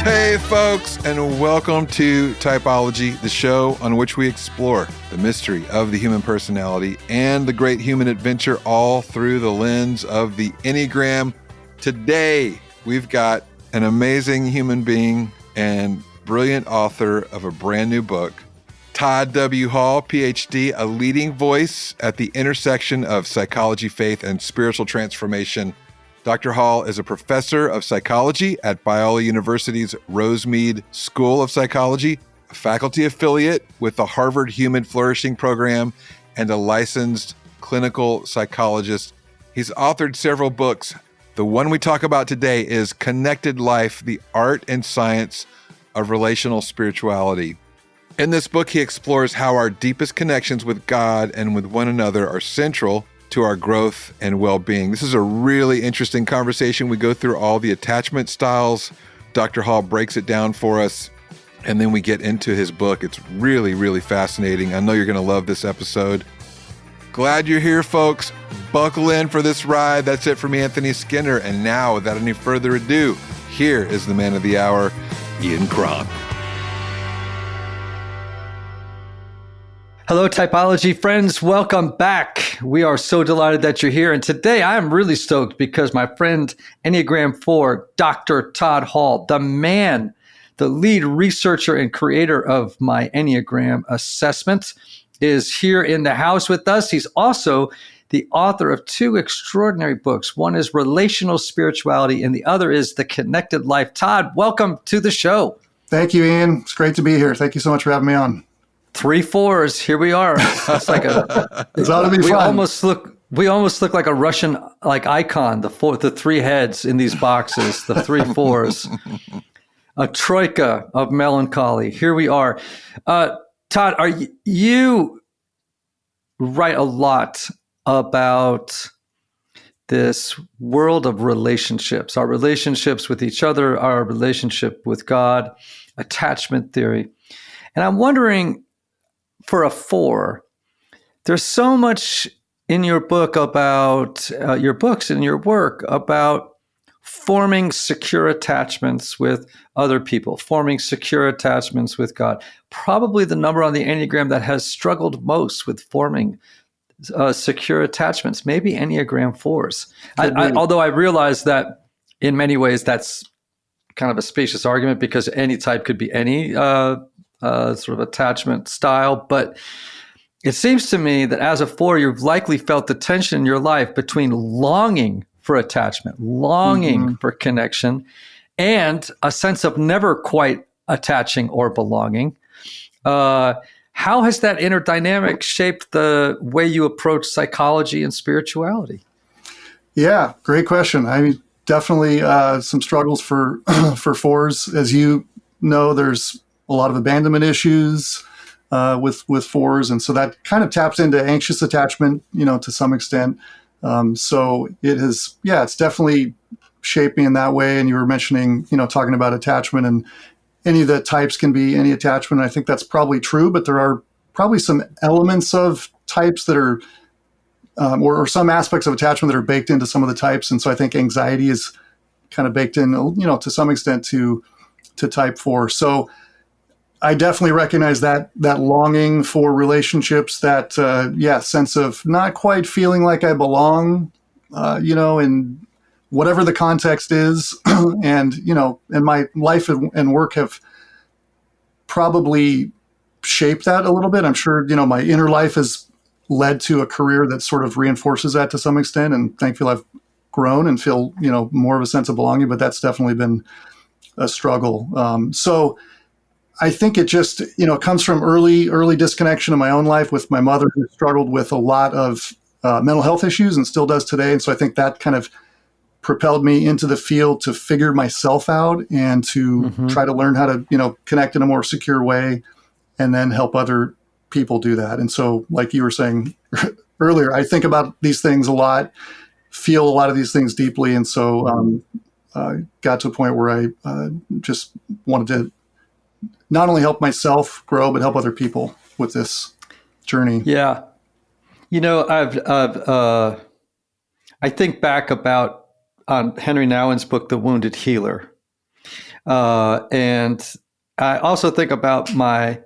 Hey, folks, and welcome to Typology, the show on which we explore the mystery of the human personality and the great human adventure, all through the lens of the Enneagram. Today, we've got an amazing human being and brilliant author of a brand new book, Todd W. Hall, PhD, a leading voice at the intersection of psychology, faith, and spiritual transformation. Dr. Hall is a professor of psychology at Biola University's Rosemead School of Psychology, a faculty affiliate with the Harvard Human Flourishing Program, and a licensed clinical psychologist. He's authored several books. The one we talk about today is Connected Life, the Art and Science of Relational Spirituality. In this book, he explores how our deepest connections with God and with one another are central to our growth and well-being. This is a really interesting conversation. We go through all the attachment styles. Dr. Hall breaks it down for us, and then we get into his book. It's really, really fascinating. I know you're going to love this episode. Glad you're here, folks. Buckle in for this ride. That's it for me, Anthony Skinner. And now, without any further ado, here is the man of the hour, Ian Cronk. Hello, Typology friends. Welcome back. We are so delighted that you're here. And today I am really stoked because my friend Enneagram 4, Dr. Todd Hall, the man, the lead researcher and creator of my Enneagram assessment, is here in the house with us. He's also the author of two extraordinary books. One is Relational Spirituality and the other is The Connected Life. Todd, welcome to the show. Thank you, Ian. It's great to be here. Thank you so much for having me on. 3 4s. Here we are. It's like It's ought to be we fun. We almost look like a Russian icon. The 3 heads in these boxes. The 3 4s. A troika of melancholy. Here we are. Todd, you write a lot about this world of relationships, our relationships with each other, our relationship with God, attachment theory, and I'm wondering. For a 4, there's so much in your book about your books and your work about forming secure attachments with other people, forming secure attachments with God. Probably the number on the Enneagram that has struggled most with forming secure attachments, maybe Enneagram 4s. Although I realize that in many ways that's kind of a spacious argument because any type could be any sort of attachment style. But it seems to me that as a 4, you've likely felt the tension in your life between longing for attachment, longing for connection, and a sense of never quite attaching or belonging. How has that inner dynamic shaped the way you approach psychology and spirituality? Yeah, great question. I mean, definitely some struggles for 4s. As you know, there's a lot of abandonment issues with 4s. And so that kind of taps into anxious attachment, to some extent. So it's definitely shaped me in that way. And you were mentioning, talking about attachment, and any of the types can be any attachment. I think that's probably true, but there are probably some elements of types that are, or some aspects of attachment that are baked into some of the types. And so I think anxiety is kind of baked in, to some extent to type 4. So I definitely recognize that longing for relationships, that sense of not quite feeling like I belong, in whatever the context is, and my life and work have probably shaped that a little bit. I'm sure my inner life has led to a career that sort of reinforces that to some extent, and thankfully I've grown and feel more of a sense of belonging. But that's definitely been a struggle. So I think it just, comes from early disconnection in my own life with my mother, who struggled with a lot of mental health issues and still does today. And so I think that kind of propelled me into the field to figure myself out and to try to learn how to, connect in a more secure way and then help other people do that. And so, like you were saying earlier, I think about these things a lot, feel a lot of these things deeply. And so got to a point where I just wanted to not only help myself grow, but help other people with this journey. Yeah. I think back about on Henry Nouwen's book, The Wounded Healer. And I also think about my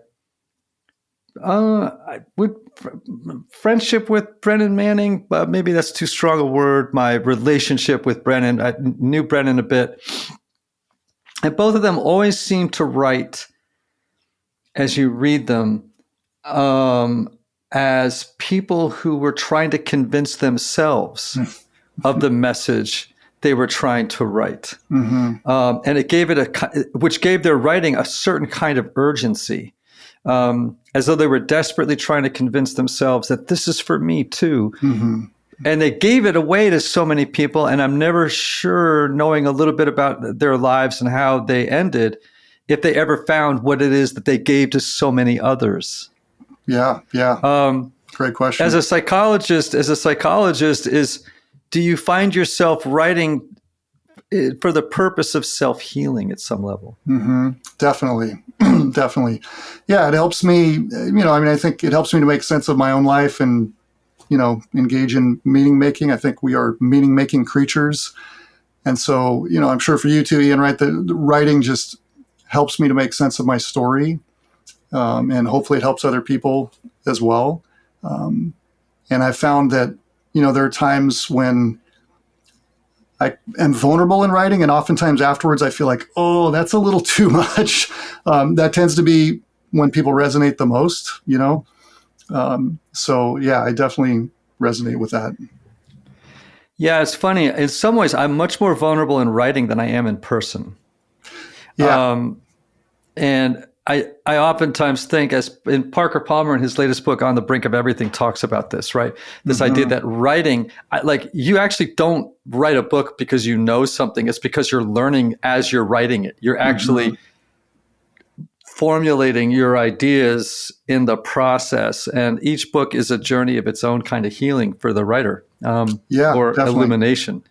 friendship with Brennan Manning, but maybe that's too strong a word. My relationship with Brennan, I knew Brennan a bit. And both of them always seem to write, as you read them, as people who were trying to convince themselves of the message they were trying to write. And it gave which gave their writing a certain kind of urgency. As though they were desperately trying to convince themselves that this is for me too. And they gave it away to so many people. And I'm never sure, knowing a little bit about their lives and how they ended, if they ever found what it is that they gave to so many others. Yeah. Great question. As a psychologist, do you find yourself writing for the purpose of self-healing at some level? Definitely. Definitely. Yeah, it helps me, I think it helps me to make sense of my own life and, engage in meaning making. I think we are meaning making creatures. And so, I'm sure for you too, Ian, right, the writing just helps me to make sense of my story. And hopefully it helps other people as well. And I found that, there are times when I am vulnerable in writing, and oftentimes afterwards I feel like, oh, that's a little too much. That tends to be when people resonate the most, So yeah, I definitely resonate with that. Yeah, it's funny. In some ways, I'm much more vulnerable in writing than I am in person. Yeah. And I oftentimes think, as in Parker Palmer in his latest book, On the Brink of Everything, talks about this, right? This idea that writing, you actually don't write a book because you know something. It's because you're learning as you're writing it. You're actually formulating your ideas in the process. And each book is a journey of its own kind of healing for the writer, or definitely. Illumination,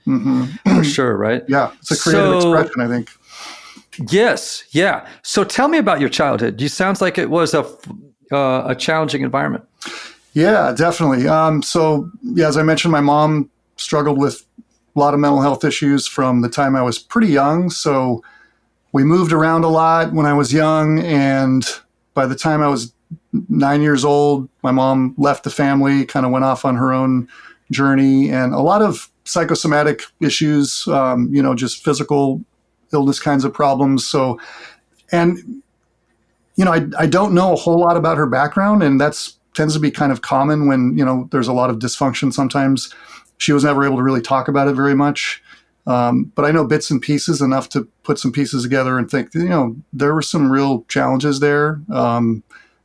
for sure, right? Yeah, it's a creative expression, I think. Yes. Yeah. So tell me about your childhood. You sounds like it was a challenging environment. Yeah, definitely. As I mentioned, my mom struggled with a lot of mental health issues from the time I was pretty young. So we moved around a lot when I was young. And by the time I was 9 years old, my mom left the family, kind of went off on her own journey, and a lot of psychosomatic issues, just physical illness kinds of problems. So, and, I don't know a whole lot about her background, and that's tends to be kind of common when, there's a lot of dysfunction. Sometimes she was never able to really talk about it very much. But I know bits and pieces enough to put some pieces together and think, there were some real challenges there.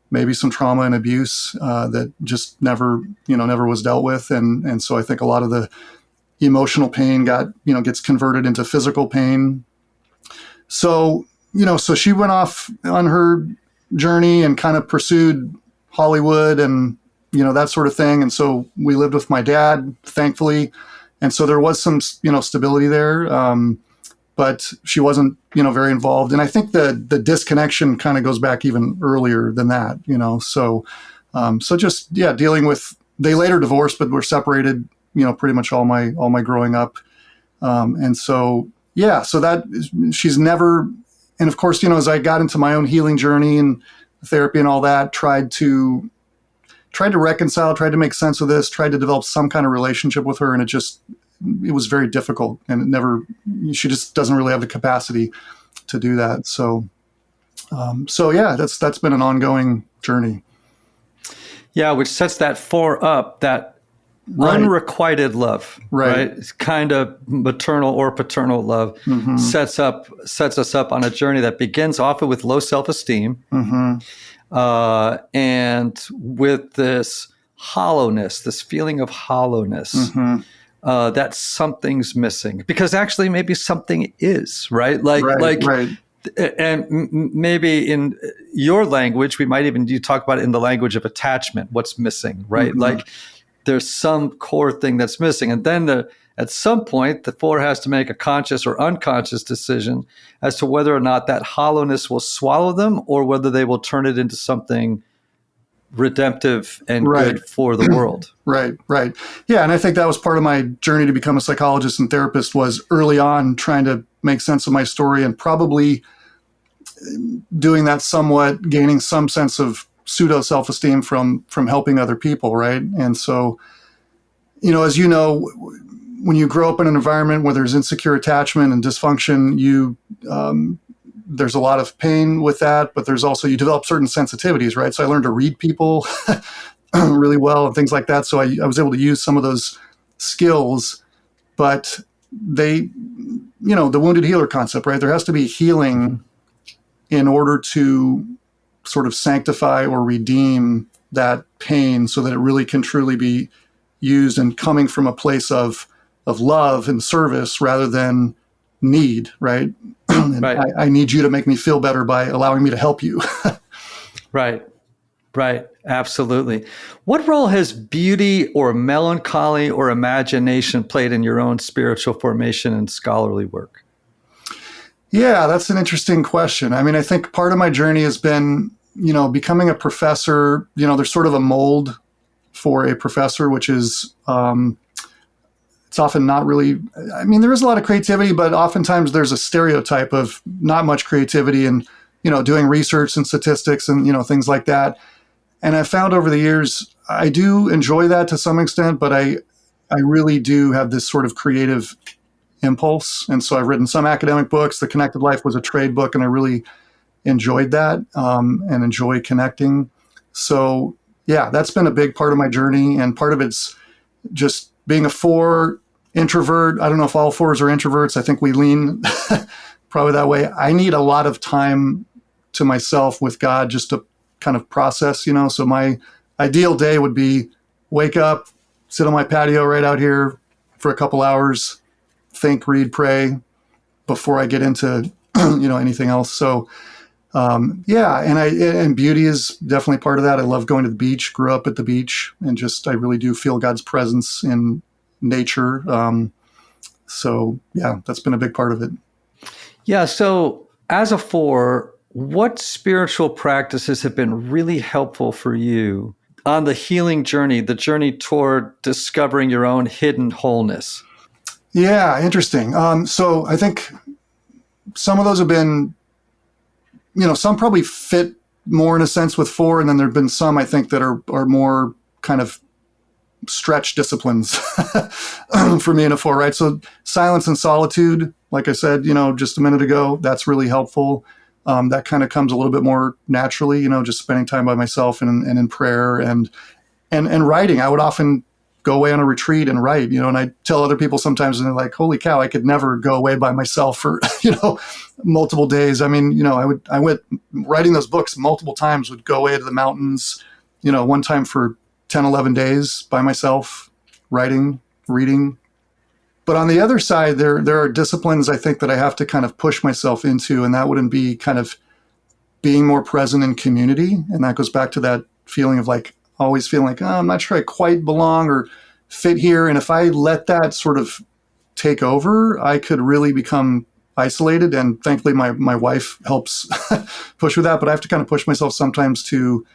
Maybe some trauma and abuse, that just never was dealt with. And so I think a lot of the emotional pain gets converted into physical pain. So, so she went off on her journey and kind of pursued Hollywood and, that sort of thing. And so we lived with my dad, thankfully. And so there was some, stability there. But she wasn't, very involved. And I think the disconnection kind of goes back even earlier than that, So just, dealing with, they later divorced, but were separated, pretty much all my growing up. And so, so that she's never, and of course, as I got into my own healing journey and therapy and all that, tried to reconcile, tried to make sense of this, tried to develop some kind of relationship with her. And it was very difficult, and she just doesn't really have the capacity to do that. So that's been an ongoing journey. Yeah. Which sets that four up, that unrequited love, right? It's kind of maternal or paternal love, sets us up on a journey that begins often with low self-esteem, and with this hollowness, this feeling of hollowness, that something's missing, because actually maybe something is, right? And maybe in your language, we might even, you talk about it in the language of attachment, what's missing, right? There's some core thing that's missing. And then at some point, the four has to make a conscious or unconscious decision as to whether or not that hollowness will swallow them, or whether they will turn it into something redemptive and Right. good for the world. Right. Yeah. And I think that was part of my journey to become a psychologist and therapist, was early on trying to make sense of my story, and probably doing that somewhat, gaining some sense of pseudo self-esteem from helping other people. Right. And so, as you know, when you grow up in an environment where there's insecure attachment and dysfunction, there's a lot of pain with that, but there's also, you develop certain sensitivities, right? So I learned to read people really well and things like that. So I was able to use some of those skills, but the wounded healer concept, right? There has to be healing in order to sort of sanctify or redeem that pain, so that it really can truly be used and coming from a place of love and service rather than need, right? And Right. I need you to make me feel better by allowing me to help you. Right. Absolutely. What role has beauty or melancholy or imagination played in your own spiritual formation and scholarly work? Yeah, that's an interesting question. I mean, I think part of my journey has been, becoming a professor. There's sort of a mold for a professor, which is, it's often not really, there is a lot of creativity, but oftentimes there's a stereotype of not much creativity and, doing research and statistics and, things like that. And I found over the years, I do enjoy that to some extent, but I really do have this sort of creative impulse. And so I've written some academic books. The Connected Life was a trade book, and I really enjoyed that and enjoy connecting. So yeah, that's been a big part of my journey. And part of it's just being a 4 introvert. I don't know if all 4s are introverts. I think we lean probably that way. I need a lot of time to myself with God just to kind of process, so my ideal day would be wake up, sit on my patio right out here for a couple hours, think, read, pray before I get into, anything else. So, yeah. And beauty is definitely part of that. I love going to the beach, grew up at the beach, and I really do feel God's presence in nature. So yeah, that's been a big part of it. Yeah. So as a 4, what spiritual practices have been really helpful for you on the healing journey, the journey toward discovering your own hidden wholeness? Yeah, interesting. So I think some of those have been, some probably fit more in a sense with 4, and then there've been some I think that are more kind of stretch disciplines for me in a 4, right? So silence and solitude, like I said, just a minute ago, that's really helpful. That kind of comes a little bit more naturally, just spending time by myself and in prayer and writing. I would often go away on a retreat and write, and I tell other people sometimes, and they're like, holy cow, I could never go away by myself for, multiple days. I went writing those books multiple times, would go away to the mountains, one time for 10, 11 days by myself, writing, reading. But on the other side, there are disciplines I think that I have to kind of push myself into, and that wouldn't be kind of being more present in community. And that goes back to that feeling of like, always feeling like, oh, I'm not sure I quite belong or fit here. And if I let that sort of take over, I could really become isolated. And thankfully, my wife helps push with that. But I have to kind of push myself sometimes to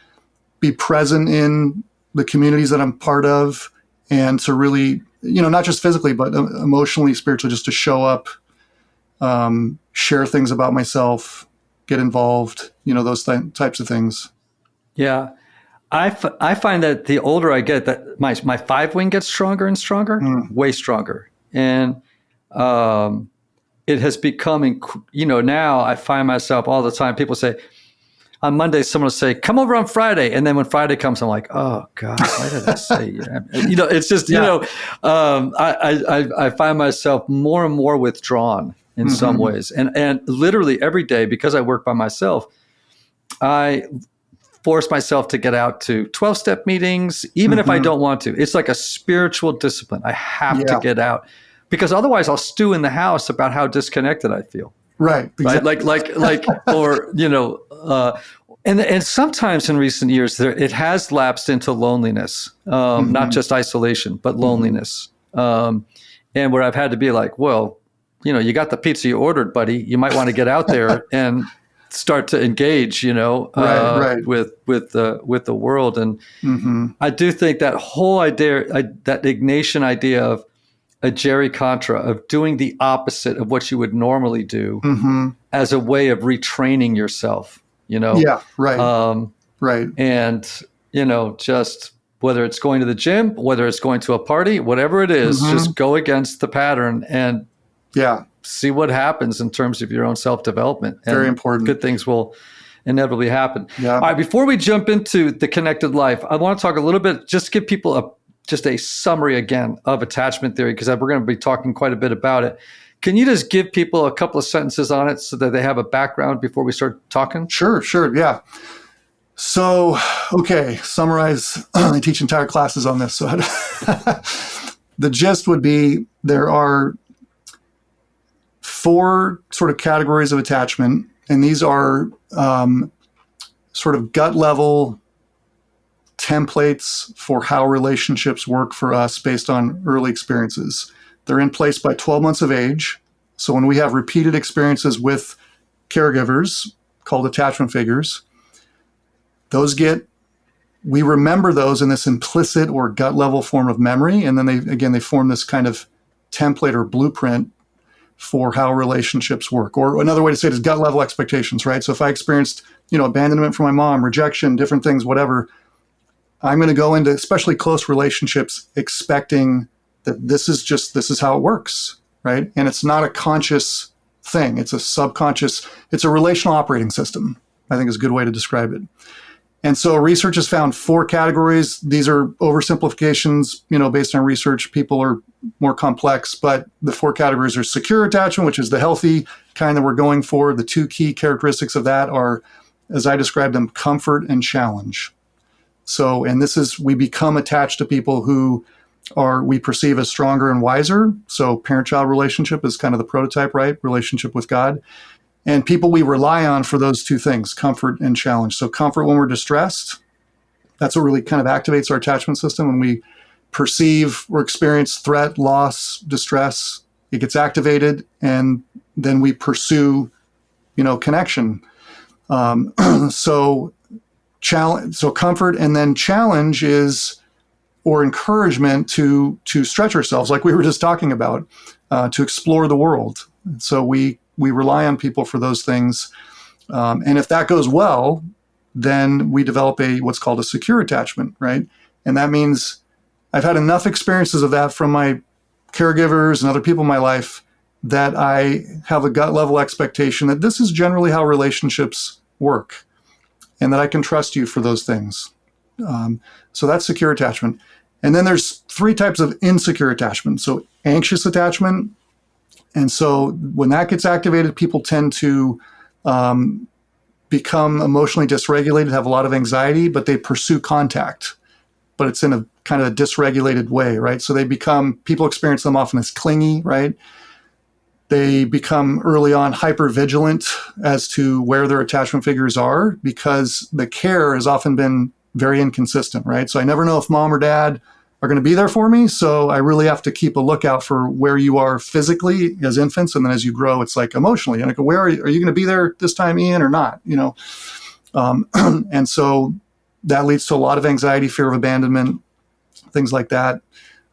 be present in the communities that I'm part of, and to really, not just physically, but emotionally, spiritually, just to show up, share things about myself, get involved, those types of things. Yeah. I find that the older I get, that my 5 wing gets stronger and stronger, way stronger. And it has become, now I find myself all the time, people say, on Monday, someone will say, come over on Friday. And then when Friday comes, I'm like, oh God, why did I say that? It's just, I find myself more and more withdrawn in some ways. And literally every day, because I work by myself, I force myself to get out to 12-step meetings, even if I don't want to. It's like a spiritual discipline. I have to get out, because otherwise I'll stew in the house about how disconnected I feel. Right. Exactly. Right. Like, or, and sometimes in recent years, it has lapsed into loneliness, not just isolation, but loneliness. And where I've had to be like, well, you got the pizza you ordered, buddy. You might want to get out there and start to engage, Right. with the world. And Mm-hmm. I do think that whole idea, that Ignatian idea of a Jerry Contra, of doing the opposite of what you would normally do, Mm-hmm. as a way of retraining yourself, Yeah, right. Right. and just whether it's going to the gym, whether it's going to a party, whatever it is, Mm-hmm. just go against the pattern and Yeah. see what happens in terms of your own self-development. And Very important. good things will inevitably happen. Yeah. All right, before we jump into the connected life, I want to talk a little bit, just give people just a summary again of attachment theory, because we're going to be talking quite a bit about it. Can you just give people a couple of sentences on it so that they have a background before we start talking? Sure. Yeah. So, okay, summarize. I teach entire classes on this. So the gist would be there are 4 sort of categories of attachment, and these are sort of gut level templates for how relationships work for us based on early experiences. They're in place by 12 months of age. So when we have repeated experiences with caregivers called attachment figures, we remember those in this implicit or gut level form of memory. And then they form this kind of template or blueprint for how relationships work. Or another way to say it is gut level expectations, right? So if I experienced, abandonment from my mom, rejection, different things, whatever, I'm going to go into especially close relationships expecting that this is how it works, right? And it's not a conscious thing. It's a subconscious, it's a relational operating system, I think is a good way to describe it. And so research has found 4 categories. These are oversimplifications, based on research. People are more complex, but the 4 categories are secure attachment, which is the healthy kind that we're going for. The 2 key characteristics of that are, as I describe them, comfort and challenge. So, and we become attached to people who we perceive as stronger and wiser. So parent-child relationship is kind of the prototype, right? Relationship with God. And people we rely on for those 2 things, comfort and challenge. So comfort when we're distressed, that's what really kind of activates our attachment system. When we perceive or experience threat, loss, distress, it gets activated, and then we pursue, connection. So comfort, and then challenge or encouragement to stretch ourselves, like we were just talking about, to explore the world. So we rely on people for those things. And if that goes well, then we develop what's called a secure attachment, right? And that means I've had enough experiences of that from my caregivers and other people in my life that I have a gut level expectation that this is generally how relationships work, and that I can trust you for those things. So that's secure attachment. And then there's 3 types of insecure attachment. So anxious attachment. And so when that gets activated, people tend to become emotionally dysregulated, have a lot of anxiety, but they pursue contact. But it's in a kind of a dysregulated way, right? So people experience them often as clingy, right? They become early on hypervigilant as to where their attachment figures are, because the care has often been very inconsistent, right? So I never know if mom or dad are going to be there for me. So I really have to keep a lookout for where you are physically as infants. And then as you grow, it's like emotionally. And I go, are you going to be there this time, Ian, or not? And so that leads to a lot of anxiety, fear of abandonment, things like that.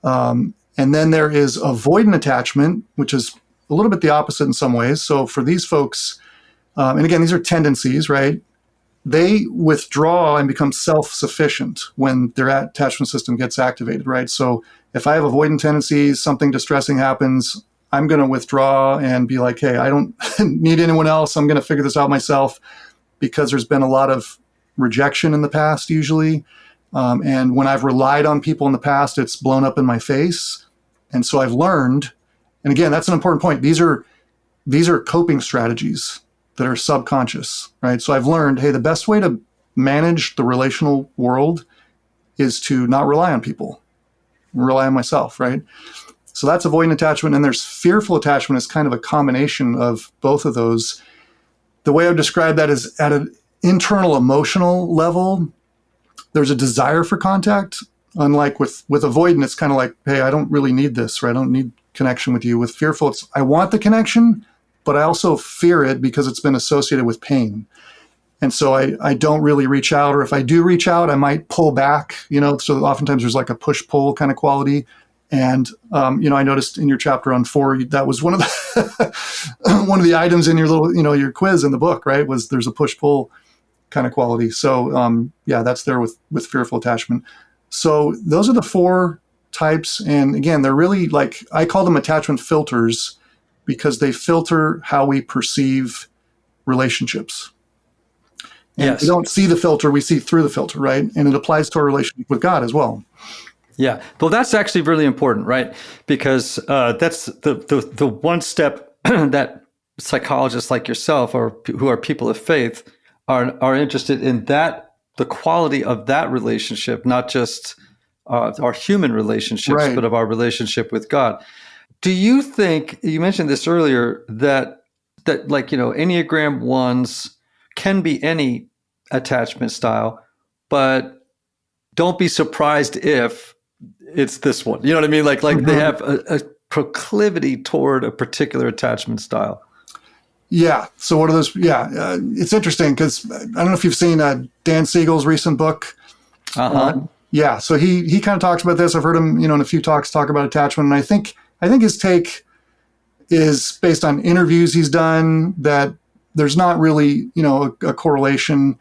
And then there is avoidant attachment, which is a little bit the opposite in some ways. So for these folks, and again, these are tendencies, right? They withdraw and become self-sufficient when their attachment system gets activated, right? So if I have avoidant tendencies, something distressing happens, I'm going to withdraw and be like, hey, I don't need anyone else. I'm going to figure this out myself, because there's been a lot of rejection in the past usually. And when I've relied on people in the past, it's blown up in my face. And so I've learned, and again, that's an important point. These are coping strategies that are subconscious, right? So I've learned, hey, the best way to manage the relational world is to not rely on people, rely on myself, right? So that's avoidant attachment. And there's fearful attachment is kind of a combination of both of those. The way I would describe that is at an internal emotional level, there's a desire for contact. Unlike with avoidant, it's kind of like, hey, I don't really need this, right? I don't need connection with you. With fearful, it's I want the connection, but I also fear it because it's been associated with pain. And so I don't really reach out, or if I do reach out, I might pull back, so oftentimes there's like a push-pull kind of quality. And, I noticed in your chapter on 4, that was one of the, one of the items in your little, your quiz in the book, right? Was there's a push-pull kind of quality. So, that's there with fearful attachment. So those are the 4 types. And again, they're really like, I call them attachment filters because they filter how we perceive relationships. And Yes. we don't see the filter, we see through the filter, right? And it applies to our relationship with God as well. Yeah. Well, that's actually really important, right? Because that's the one step that psychologists like yourself, or who are people of faith, are interested in, that the quality of that relationship, not just our human relationships, Right. but of our relationship with God. Do you think, you mentioned this earlier, that like, Enneagram 1s can be any attachment style, but don't be surprised if it's this one. You know what I mean? Like they have a proclivity toward a particular attachment style. Yeah. So what are those? Yeah. It's interesting because I don't know if you've seen Dan Siegel's recent book. Yeah. So he kind of talks about this. I've heard him, in a few talks talk about attachment. And I think his take is based on interviews he's done, that there's not really, a correlation.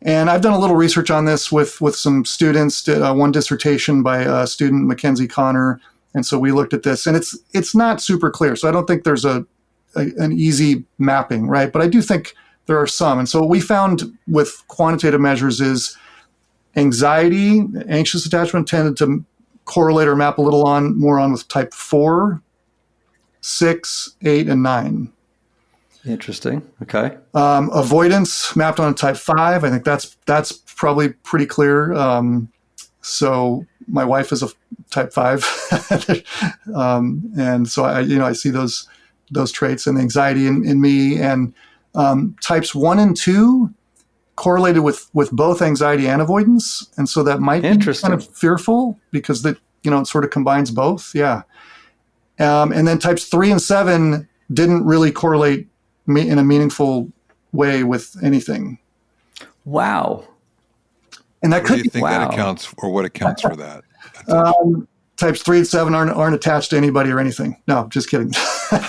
And I've done a little research on this with some students, one dissertation by student Mackenzie Connor. And so we looked at this, and it's not super clear. So I don't think there's an easy mapping, right? But I do think there are some. And so what we found with quantitative measures is anxiety, anxious attachment tended to correlate or map a little more on with type 4, 6, 8, and 9. Interesting. Okay. Avoidance mapped on type 5. I think that's probably pretty clear. So my wife is a type 5. And so I see those traits and the anxiety in me. And types 1 and 2 correlated with both anxiety and avoidance. And so that might be kind of fearful because it sort of combines both. Yeah. And then types 3 and 7 didn't really correlate in a meaningful way with anything. Wow. And that what do you could think that accounts, or what accounts for that? Types 3 and 7 aren't attached to anybody or anything. No, just kidding. So 3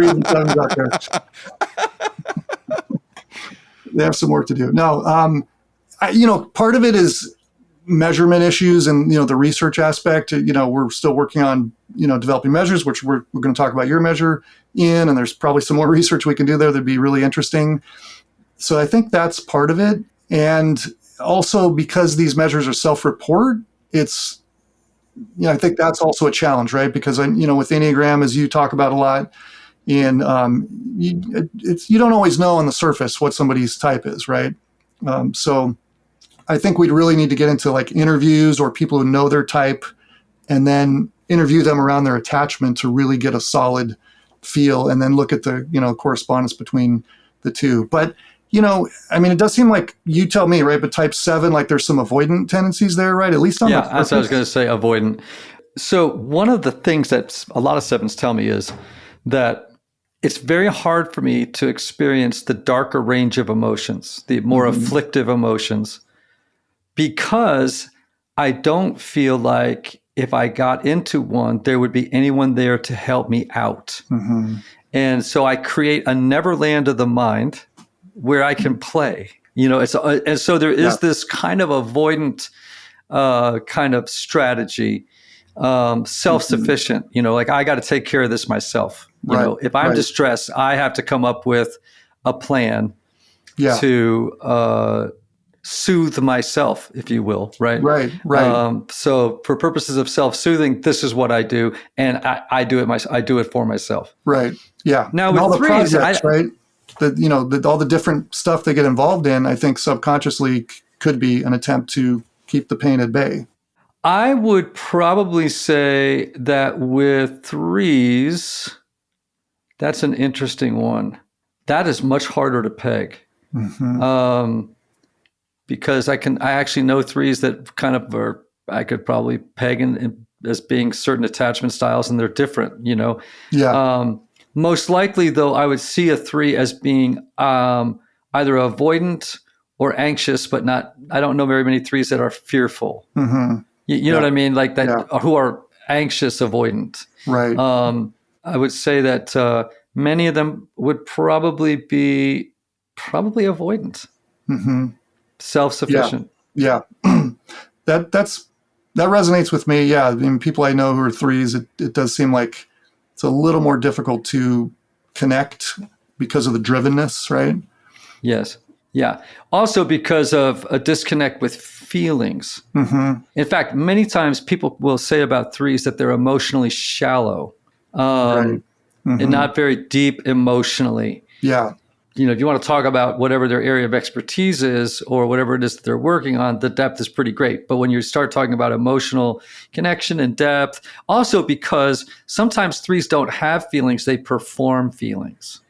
and 7's out there. They have some work to do. No, part of it is measurement issues and, the research aspect. We're still working on, developing measures, which we're going to talk about your measure in, and there's probably some more research we can do there that'd be really interesting. So I think that's part of it. And also because these measures are self-report, it's, I think that's also a challenge, right? Because, with Enneagram, as you talk about a lot, you don't always know on the surface what somebody's type is, right? So I think we'd really need to get into like interviews or people who know their type, and then interview them around their attachment to really get a solid feel, and then look at the, correspondence between the two. But, it does seem like, you tell me, right? But type 7, like there's some avoidant tendencies there, right? At least on the surface. That's what I was going to say, avoidant. So one of the things that a lot of 7s tell me is that it's very hard for me to experience the darker range of emotions, the more afflictive emotions, because I don't feel like if I got into one, there would be anyone there to help me out. Mm-hmm. And so I create a neverland of the mind where I can play, and so there is this kind of avoidant kind of strategy, self-sufficient, like I got to take care of this myself. If I'm distressed, I have to come up with a plan to soothe myself, if you will, right? Right. So for purposes of self-soothing, this is what I do, and I do it. I do it for myself. Right. Yeah. Now and with all the 3s, projects, right? All the different stuff they get involved in, I think subconsciously could be an attempt to keep the pain at bay. I would probably say that with 3s, that's an interesting one. That is much harder to peg. Mm-hmm. Because I actually know 3s that kind of I could probably peg in as being certain attachment styles, and they're different, you know. Yeah. Most likely, though, I would see a 3 as being either avoidant or anxious, but not. I don't know very many 3s that are fearful. Mm-hmm. You know what I mean? Like that, who are anxious avoidant. Right. I would say that many of them would probably be avoidant, self-sufficient. Yeah. that resonates with me. Yeah. I mean, people I know who are 3s, it does seem like it's a little more difficult to connect because of the drivenness, right? Yes. Yeah. Also because of a disconnect with feelings. Mm-hmm. In fact, many times people will say about 3s that they're emotionally shallow, right. And not very deep emotionally. Yeah. You know, if you want to talk about whatever their area of expertise is or whatever it is that they're working on, the depth is pretty great. But when you start talking about emotional connection and depth, also because sometimes 3s don't have feelings, they perform feelings.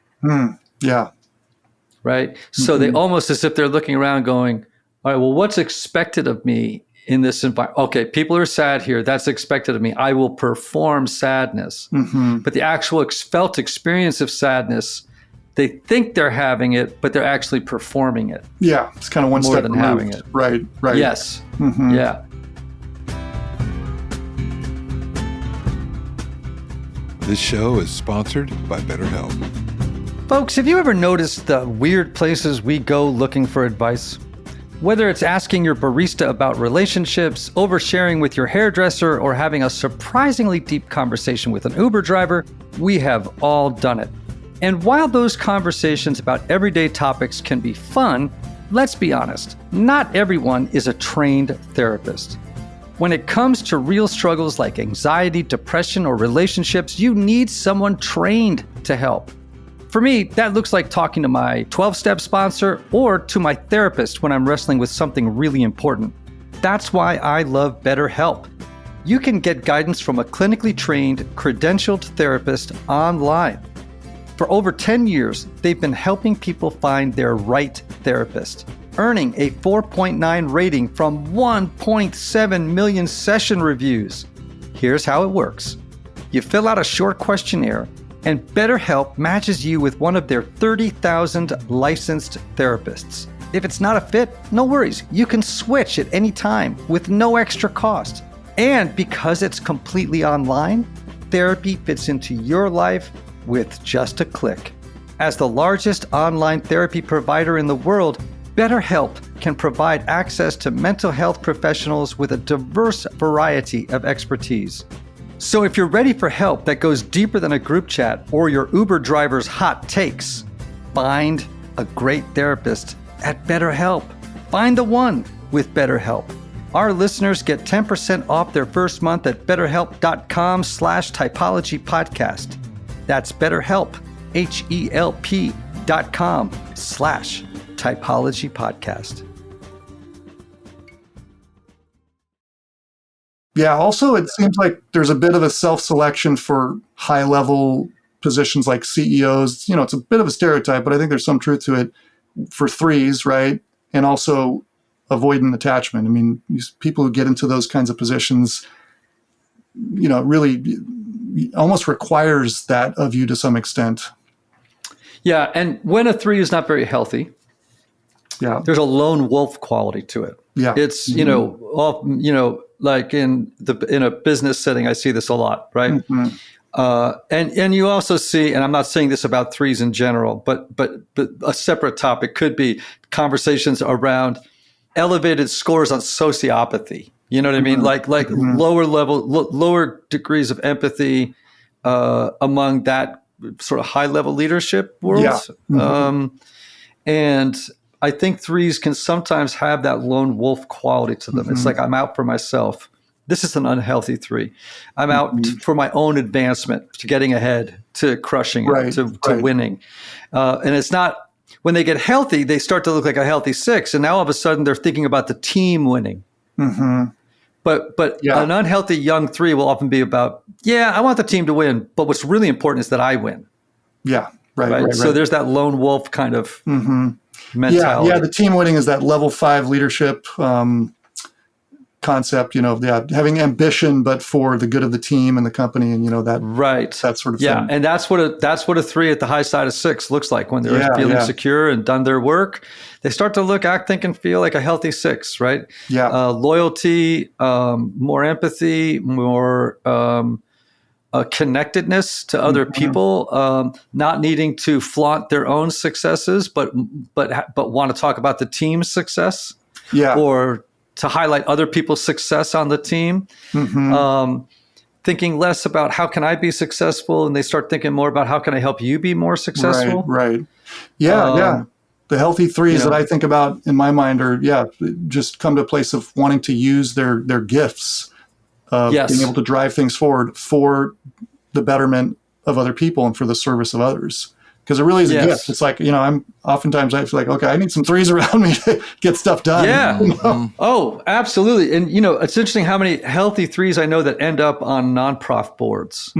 Yeah. Right? So they almost as if they're looking around going, all right, well, what's expected of me in this environment? Okay, people are sad here. That's expected of me. I will perform sadness. But the actual felt experience of sadness, they think they're having it, but they're actually performing it. Yeah, it's kind of one more step than removed. having it. Right. Yes. Yeah. This show is sponsored by BetterHelp. Folks, have you ever noticed the weird places we go looking for advice? Whether it's asking your barista about relationships, oversharing with your hairdresser, or having a surprisingly deep conversation with an Uber driver, we have all done it. And while those conversations about everyday topics can be fun, let's be honest, not everyone is a trained therapist. When it comes to real struggles like anxiety, depression, or relationships, you need someone trained to help. For me, that looks like talking to my 12-step sponsor or to my therapist when I'm wrestling with something really important. That's why I love BetterHelp. You can get guidance from a clinically trained, credentialed therapist online. For over 10 years, they've been helping people find their right therapist, earning a 4.9 rating from 1.7 million session reviews. Here's how it works. You fill out a short questionnaire, and BetterHelp matches you with one of their 30,000 licensed therapists. If it's not a fit, no worries. You can switch at any time with no extra cost. And because it's completely online, therapy fits into your life with just a click. As the largest online therapy provider in the world, BetterHelp can provide access to mental health professionals with a diverse variety of expertise. So if you're ready for help that goes deeper than a group chat or your Uber driver's hot takes, find a great therapist at BetterHelp. Find the one with BetterHelp. Our listeners get 10% off their first month at betterhelp.com/typology podcast. That's BetterHelp, HELP.com/typology podcast. Yeah, also it seems like there's a bit of a self-selection for high-level positions like CEOs. You know, it's a bit of a stereotype, but I think there's some truth to it for 3s, right? And also avoidant attachment. I mean, people who get into those kinds of positions, you know, really almost requires that of you to some extent. Yeah, and when a 3 is not very healthy, there's a lone wolf quality to it. Yeah, it's like in a business setting, I see this a lot, right? And you also see, and I'm not saying this about 3s in general, but a separate topic could be conversations around elevated scores on sociopathy. You know what I mean? Like lower degrees of empathy among that sort of high level leadership world. Yeah. And I think 3s can sometimes have that lone wolf quality to them. It's like, I'm out for myself. This is an unhealthy 3. I'm out for my own advancement, to getting ahead, to crushing it, to winning. And it's not, when they get healthy, they start to look like a healthy 6. And now all of a sudden they're thinking about the team winning. But an unhealthy young 3 will often be about, I want the team to win, but what's really important is that I win. Yeah, right. So there's that lone wolf kind of mentality. Yeah, the team winning is that level 5 leadership. concept, having ambition, but for the good of the team and the company, and that right, that sort of yeah, thing. and that's what a 3 at the high side of 6 looks like when they're feeling secure and done their work. They start to look, act, think, and feel like a healthy 6, right? Yeah, loyalty, more empathy, more connectedness to other people, not needing to flaunt their own successes, but want to talk about the team's success, or to highlight other people's success on the team. Thinking less about how can I be successful, and they start thinking more about how can I help you be more successful. Right. Yeah. The healthy 3s that I think about in my mind are just come to a place of wanting to use their gifts of being able to drive things forward for the betterment of other people and for the service of others. Because it really is a gift. It's like, I'm oftentimes I feel like, okay, I need some 3s around me to get stuff done. Yeah. Oh, absolutely. And, it's interesting how many healthy 3s I know that end up on nonprofit boards.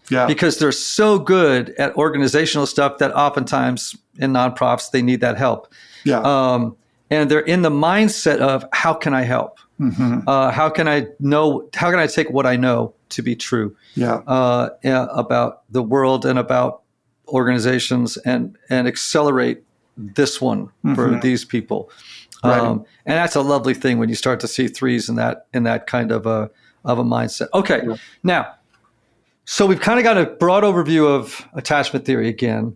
Yeah. Because they're so good at organizational stuff that oftentimes in nonprofits, they need that help. Yeah. And they're in the mindset of how can I help? How can I take what I know to be true about the world and about organizations and accelerate this one for these people. And that's a lovely thing when you start to see 3s in that kind of a mindset. Okay. Yeah. Now, so we've kind of got a broad overview of attachment theory again.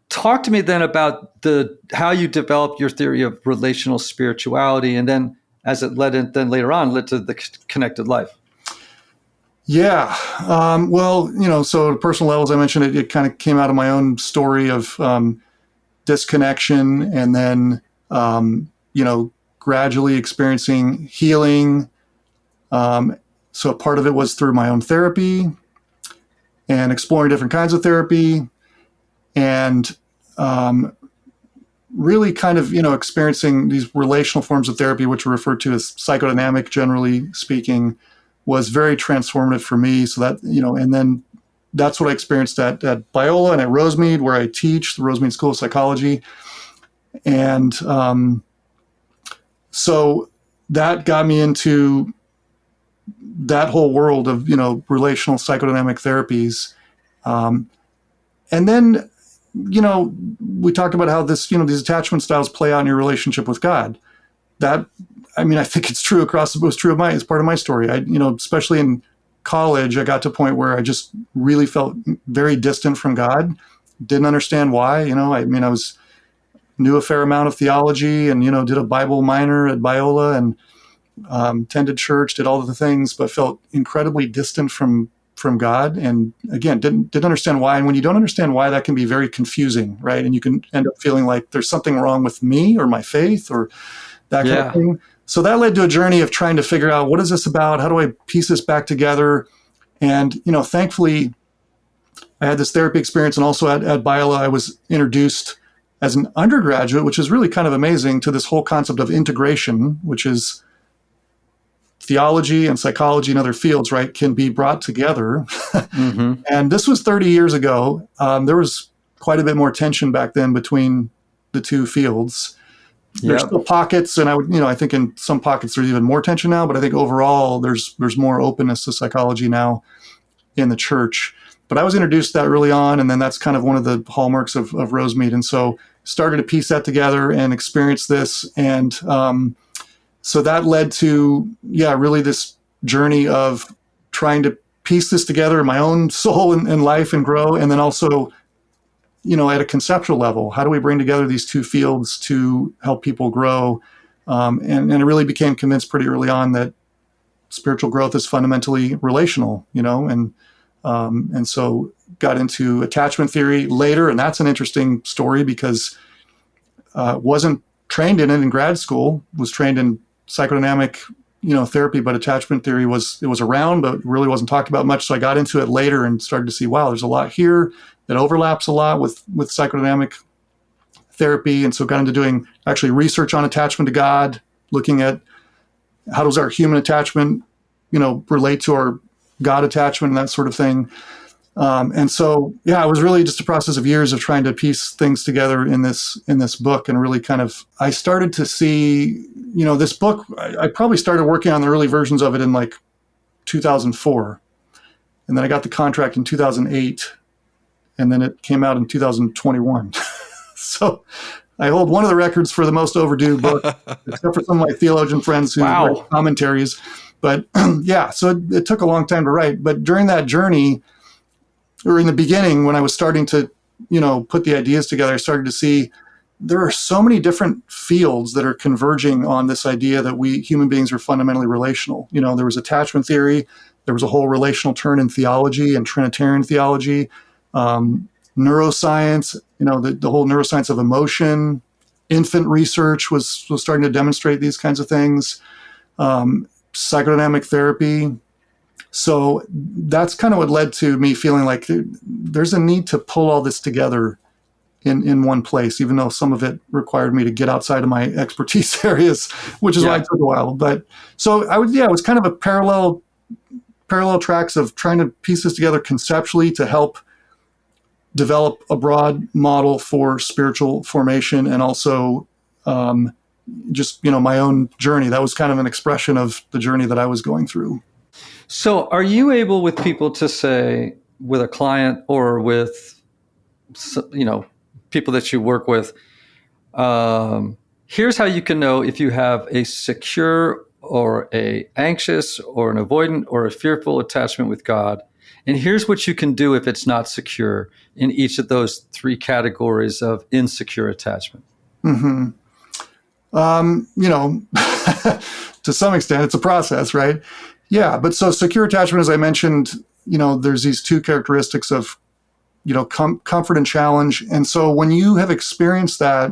Talk to me then about how you developed your theory of relational spirituality, and then as it led to the connected life. Yeah. Well, so at personal level, as I mentioned, it kind of came out of my own story of disconnection, and then, gradually experiencing healing. So part of it was through my own therapy and exploring different kinds of therapy, and really kind of, experiencing these relational forms of therapy, which are referred to as psychodynamic, generally speaking, was very transformative for me. So that, and then that's what I experienced at Biola and at Rosemead, where I teach, the Rosemead School of Psychology. And so that got me into that whole world of, relational psychodynamic therapies. And then, we talked about how these attachment styles play out in your relationship with God. I think it's true it's part of my story. Especially in college, I got to a point where I just really felt very distant from God. Didn't understand why. I knew a fair amount of theology and, did a Bible minor at Biola and attended church, did all of the things, but felt incredibly distant from God. And again, didn't understand why. And when you don't understand why, that can be very confusing, right? And you can end up feeling like there's something wrong with me or my faith or that kind of thing. So that led to a journey of trying to figure out, what is this about? How do I piece this back together? And, thankfully, I had this therapy experience. And also at Biola, I was introduced as an undergraduate, which is really kind of amazing, to this whole concept of integration, which is theology and psychology and other fields, right, can be brought together. And this was 30 years ago. There was quite a bit more tension back then between the two fields. There's still pockets, and I think in some pockets there's even more tension now, but I think overall there's more openness to psychology now in the church. But I was introduced to that early on, and then that's kind of one of the hallmarks of Rosemead. And so started to piece that together and experience this. And so that led to, really this journey of trying to piece this together in my own soul and life and grow. And then also, at a conceptual level, how do we bring together these two fields to help people grow? And I really became convinced pretty early on that spiritual growth is fundamentally relational, and so got into attachment theory later. And that's an interesting story because wasn't trained in it in grad school, was trained in psychodynamic, therapy, but attachment theory was around, but really wasn't talked about much. So I got into it later and started to see, wow, there's a lot here that overlaps a lot with psychodynamic therapy. And so got into doing actually research on attachment to God, looking at how does our human attachment, relate to our God attachment and that sort of thing. And so, yeah, it was really just a process of years of trying to piece things together in this book, and really I started to see, this book. I probably started working on the early versions of it in like 2004, and then I got the contract in 2008, and then it came out in 2021. So I hold one of the records for the most overdue book, except for some of my theologian friends who write commentaries. But yeah, so it took a long time to write. But during that journey, or in the beginning, when I was starting to, put the ideas together, I started to see there are so many different fields that are converging on this idea that we human beings are fundamentally relational. There was attachment theory, there was a whole relational turn in theology and Trinitarian theology, neuroscience, the whole neuroscience of emotion, infant research was starting to demonstrate these kinds of things, psychodynamic therapy. So that's kind of what led to me feeling like there's a need to pull all this together in one place, even though some of it required me to get outside of my expertise areas, which is why it took a while. But so it was kind of a parallel tracks of trying to piece this together conceptually to help develop a broad model for spiritual formation, and also just my own journey. That was kind of an expression of the journey that I was going through. So are you able with people to say, with a client or with, people that you work with, here's how you can know if you have a secure or a anxious or an avoidant or a fearful attachment with God. And here's what you can do if it's not secure in each of those three categories of insecure attachment. Mm-hmm. To some extent, it's a process, right? Yeah, but so secure attachment, as I mentioned, there's these two characteristics of, comfort and challenge. And so when you have experienced that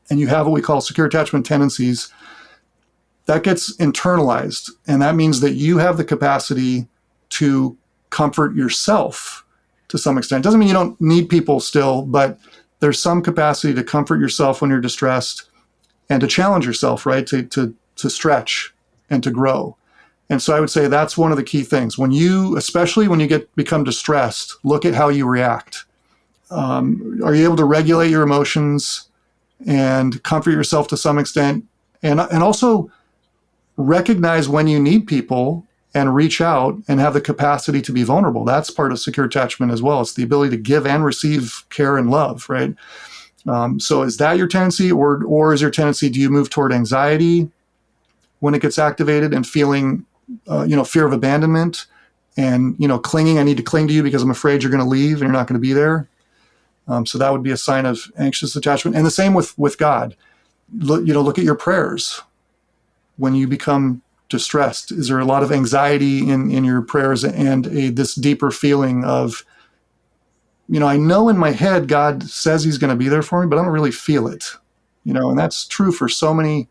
and you have what we call secure attachment tendencies, that gets internalized. And that means that you have the capacity to comfort yourself to some extent. It doesn't mean you don't need people still, but there's some capacity to comfort yourself when you're distressed and to challenge yourself, right? To stretch and to grow. And so I would say that's one of the key things. Especially when you become distressed, look at how you react. Are you able to regulate your emotions and comfort yourself to some extent? And also recognize when you need people and reach out and have the capacity to be vulnerable. That's part of secure attachment as well. It's the ability to give and receive care and love, right? So is that your tendency, or is your tendency, do you move toward anxiety when it gets activated and feeling fear of abandonment and, clinging? I need to cling to you because I'm afraid you're going to leave and you're not going to be there. So that would be a sign of anxious attachment. And the same with God. Look at your prayers. When you become distressed, is there a lot of anxiety in your prayers and this deeper feeling of, I know in my head God says he's going to be there for me, but I don't really feel it, and that's true for so many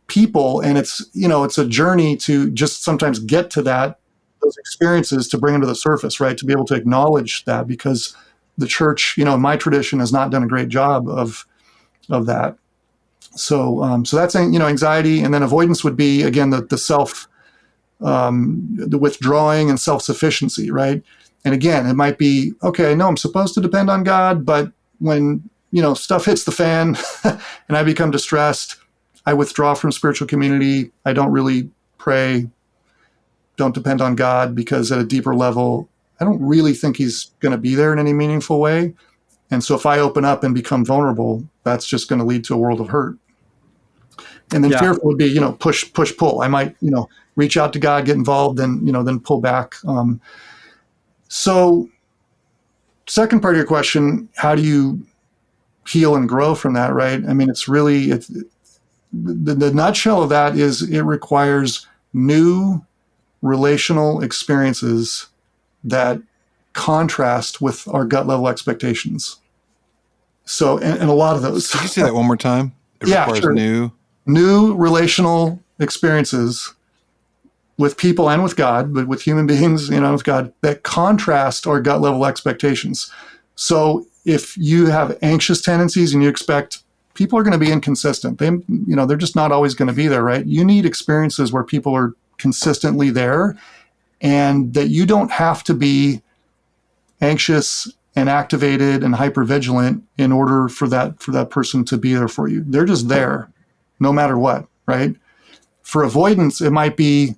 people. And it's a journey to just sometimes get to those experiences, to bring them to the surface, right? To be able to acknowledge that, because the church, in my tradition, has not done a great job of that. So that's, anxiety. And then avoidance would be, again, the self, the withdrawing and self-sufficiency, right? And again, it might be, okay, I know I'm supposed to depend on God, but when, stuff hits the fan and I become distressed, I withdraw from spiritual community. I don't really pray, don't depend on God, because at a deeper level, I don't really think he's going to be there in any meaningful way. And so if I open up and become vulnerable, that's just going to lead to a world of hurt. And then fearful would be, push, pull. I might, reach out to God, get involved, then pull back. So second part of your question, how do you heal and grow from that, right? I mean, the nutshell of that is it requires new relational experiences that contrast with our gut level expectations. So, and a lot of those. Could you say that one more time? It requires sure. New relational experiences with people and with God, but with human beings, with God, that contrast our gut level expectations. So if you have anxious tendencies and you expect people are going to be inconsistent, they're just not always going to be there, right? You need experiences where people are consistently there, and that you don't have to be anxious and activated and hypervigilant in order for that person to be there for you. They're just there no matter what, right? For avoidance, it might be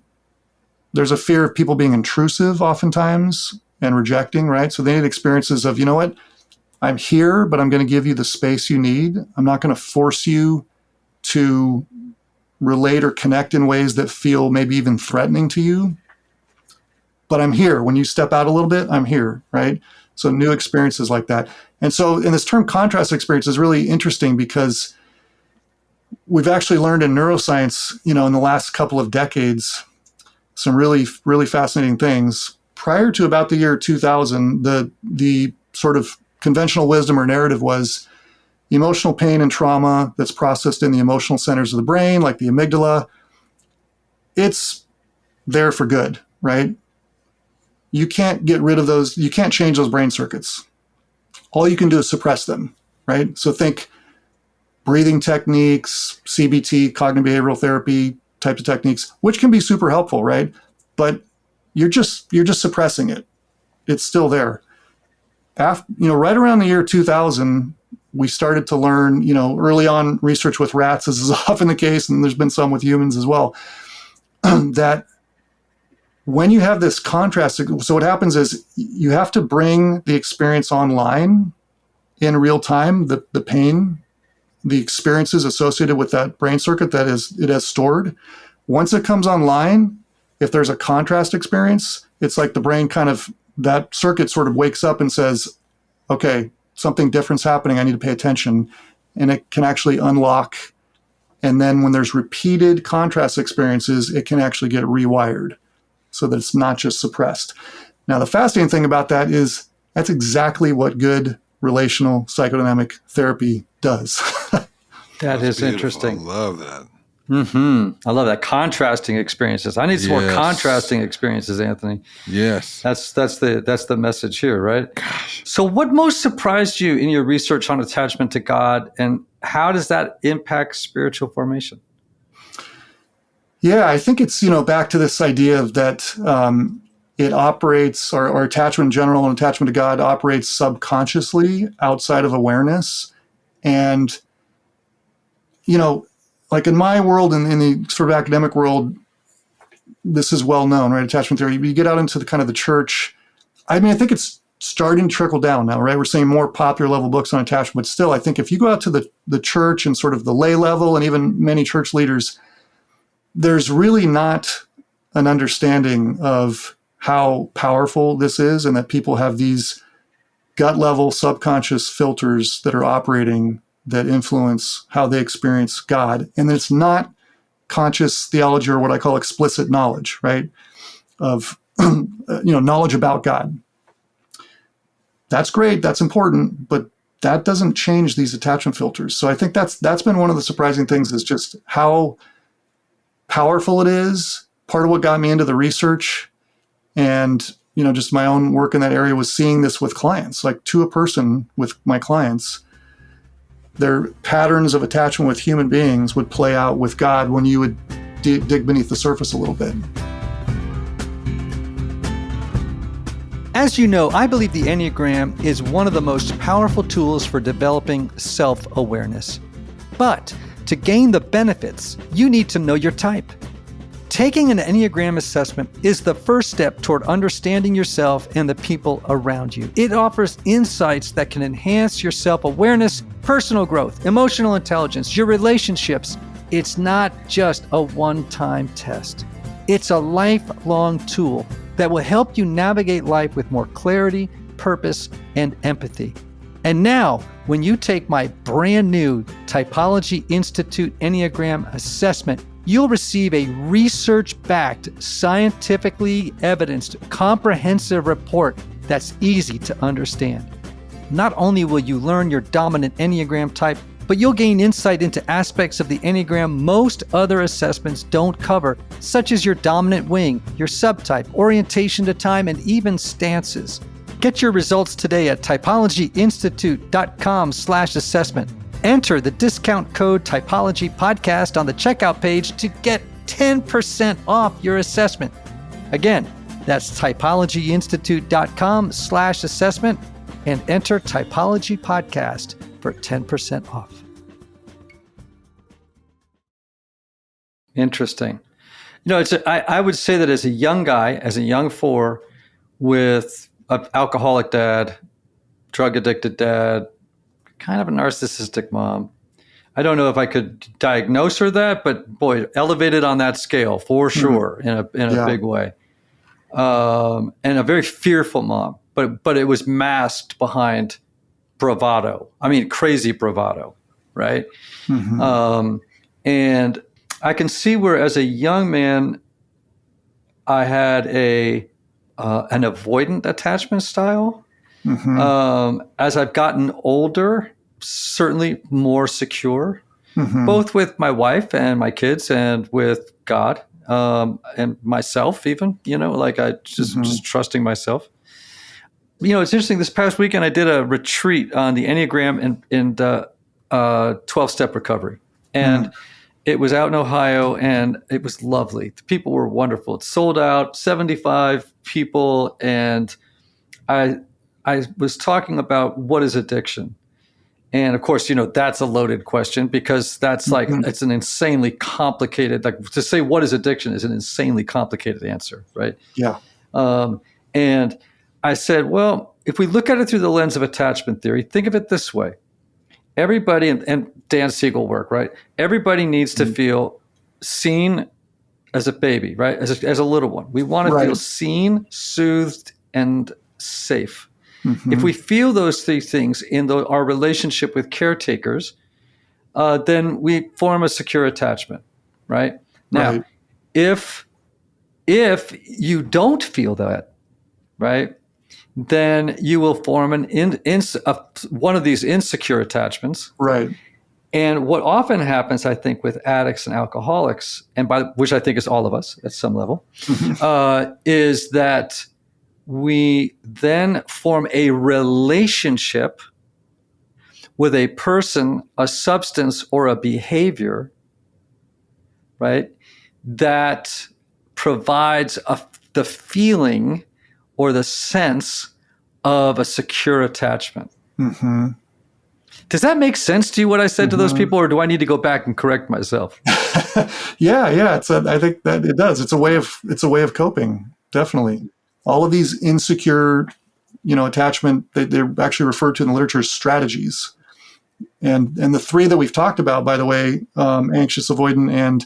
there's a fear of people being intrusive oftentimes and rejecting, right? So they need experiences of, you know what, I'm here, but I'm going to give you the space you need. I'm not going to force you to relate or connect in ways that feel maybe even threatening to you. But I'm here. When you step out a little bit, I'm here, right? So new experiences like that. And so in this term contrast experience is really interesting because we've actually learned in neuroscience, in the last couple of decades, some really, really fascinating things. Prior to about the year 2000, the sort of conventional wisdom or narrative was emotional pain and trauma that's processed in the emotional centers of the brain, like the amygdala. It's there for good, right? You can't get rid of those. You can't change those brain circuits. All you can do is suppress them, right? So think breathing techniques, CBT, cognitive behavioral therapy types of techniques, which can be super helpful, right? But you're just suppressing it. It's still there. Right around the year 2000, we started to learn, early on research with rats, as is often the case, and there's been some with humans as well, that when you have this contrast, so what happens is you have to bring the experience online in real time, the pain, the experiences associated with that brain circuit it has stored. Once it comes online, if there's a contrast experience, it's like the brain that circuit sort of wakes up and says, okay, something different's happening. I need to pay attention. And it can actually unlock. And then when there's repeated contrast experiences, it can actually get rewired so that it's not just suppressed. Now, the fascinating thing about that is that's exactly what good relational psychodynamic therapy does. That is beautiful. interesting. I love that. I love that. Contrasting experiences. I need some more contrasting experiences, Anthony. Yes. That's the message here, right? Gosh. So what most surprised you in your research on attachment to God, and how does that impact spiritual formation? Yeah, I think it's, back to this idea of that it operates, or attachment in general and attachment to God operates subconsciously outside of awareness. And, like in my world and in the sort of academic world, this is well known, right? Attachment theory. You get out into the kind of the church. I mean, I think it's starting to trickle down now, right? We're seeing more popular level books on attachment, but still, I think if you go out to the church and sort of the lay level and even many church leaders, there's really not an understanding of how powerful this is and that people have these gut level subconscious filters that are operating that influence how they experience God. And it's not conscious theology or what I call explicit knowledge, right? Of, knowledge about God. That's great. That's important, but that doesn't change these attachment filters. So I think that's been one of the surprising things is just how powerful it is. Part of what got me into the research and, just my own work in that area was seeing this with clients, like to a person with my clients. Their patterns of attachment with human beings would play out with God when you would dig beneath the surface a little bit. As you know, I believe the Enneagram is one of the most powerful tools for developing self-awareness. But to gain the benefits, you need to know your type. Taking an Enneagram assessment is the first step toward understanding yourself and the people around you. It offers insights that can enhance your self-awareness, personal growth, emotional intelligence, your relationships. It's not just a one-time test. It's a lifelong tool that will help you navigate life with more clarity, purpose, and empathy. And now, when you take my brand new Typology Institute Enneagram assessment, you'll receive a research-backed, scientifically evidenced, comprehensive report that's easy to understand. Not only will you learn your dominant Enneagram type, but you'll gain insight into aspects of the Enneagram most other assessments don't cover, such as your dominant wing, your subtype, orientation to time, and even stances. Get your results today at typologyinstitute.com/assessment. Enter the discount code Typology Podcast on the checkout page to get 10% off your assessment. Again, That's typologyinstitute.com/assessment and enter Typology Podcast for 10% off. Interesting. I would say that as a young guy, as a young 4 with an alcoholic dad, drug addicted dad, kind of a narcissistic mom, I don't know if I could diagnose her that, but boy, elevated on that scale for sure in a big way. And a very fearful mom, but it was masked behind bravado. I mean, crazy bravado, right? And I can see where, as a young man, I had an avoidant attachment style. As I've gotten older, certainly more secure, both with my wife and my kids and with God, and myself even, I just trusting myself. It's interesting. This past weekend, I did a retreat on the Enneagram and 12-step recovery. And it was out in Ohio, and it was lovely. The people were wonderful. It sold out, 75 people. And I was talking about what is addiction. And of course, that's a loaded question, because that's like, it's an insanely complicated, like, to say what is addiction is an insanely complicated answer, right? Yeah. And I said, well, if we look at it through the lens of attachment theory, think of it this way. Everybody, and Dan Siegel work, right? Everybody needs to feel seen as a baby, right? As a little one. We want to feel seen, soothed, and safe. If we feel those 3 things in our relationship with caretakers, then we form a secure attachment, right? Now, if you don't feel that, right, then you will form one of these insecure attachments. Right. And what often happens, I think, with addicts and alcoholics, and which I think is all of us at some level, is that we then form a relationship with a person, a substance, or a behavior, right, that provides the feeling or the sense of a secure attachment. Does that make sense to you, what I said to those people, or do I need to go back and correct myself? Yeah. I think that it does. It's a way of coping. Definitely. All of these insecure, attachment, they're actually referred to in the literature as strategies. And the 3 that we've talked about, by the way, anxious, avoidant, and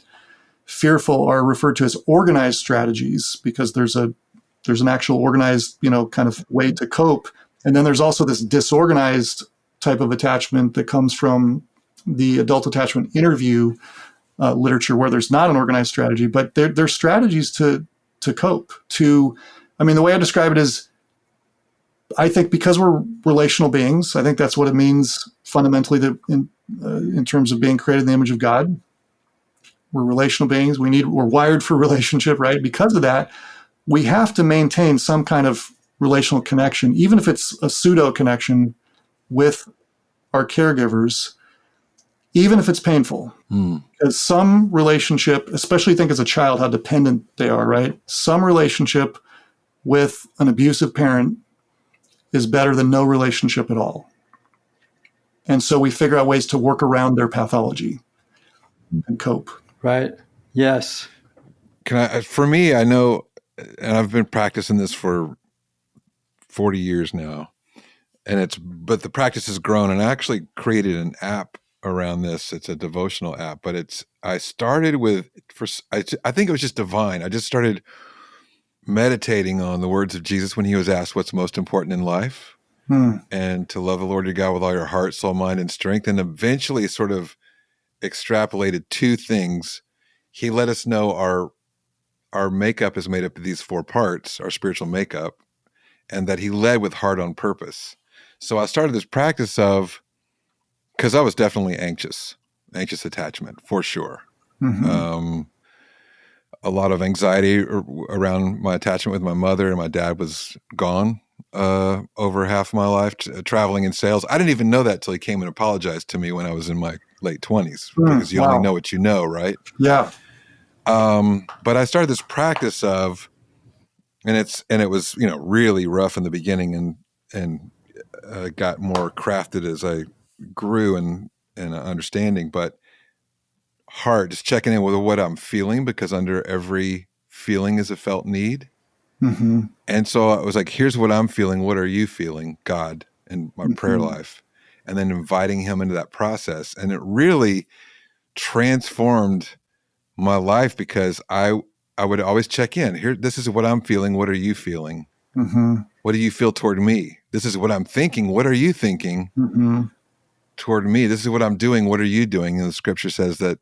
fearful, are referred to as organized strategies, because there's an actual organized, kind of way to cope. And then there's also this disorganized type of attachment that comes from the adult attachment interview literature, where there's not an organized strategy, but they're strategies to cope. The way I describe it is, I think because we're relational beings, I think that's what it means fundamentally in terms of being created in the image of God. We're relational beings. We're wired for relationship, right? Because of that, we have to maintain some kind of relational connection, even if it's a pseudo connection with our caregivers, even if it's painful. Because some relationship, especially think as a child how dependent they are, right? Some relationship with an abusive parent is better than no relationship at all. And so we figure out ways to work around their pathology and cope. Right. Yes. For me, I know, and I've been practicing this for 40 years now, but the practice has grown, and I actually created an app around this. It's a devotional app, but I started with, I think it was just divine. I just started meditating on the words of Jesus when he was asked what's most important in life, and to love the Lord your God with all your heart, soul, mind, and strength. And eventually sort of extrapolated 2 things. He let us know our makeup is made up of these 4 parts, our spiritual makeup, and that he led with heart on purpose. So I started this practice of, because I was definitely anxious attachment for sure. A lot of anxiety around my attachment with my mother, and my dad was gone over half my life, traveling in sales. I didn't even know that till he came and apologized to me when I was in my late 20s, because you only know what you know, right? Yeah. But I started this practice of, and it was, really rough in the beginning, and got more crafted as I grew in understanding, but hard, just checking in with what I'm feeling, because under every feeling is a felt need. Mm-hmm. And so I was like, here's what I'm feeling. What are you feeling, God, in my prayer life? And then inviting him into that process. And it really transformed my life, because I would always check in. Here, this is what I'm feeling. What are you feeling? Mm-hmm. What do you feel toward me? This is what I'm thinking. What are you thinking toward me? This is what I'm doing. What are you doing? And the scripture says that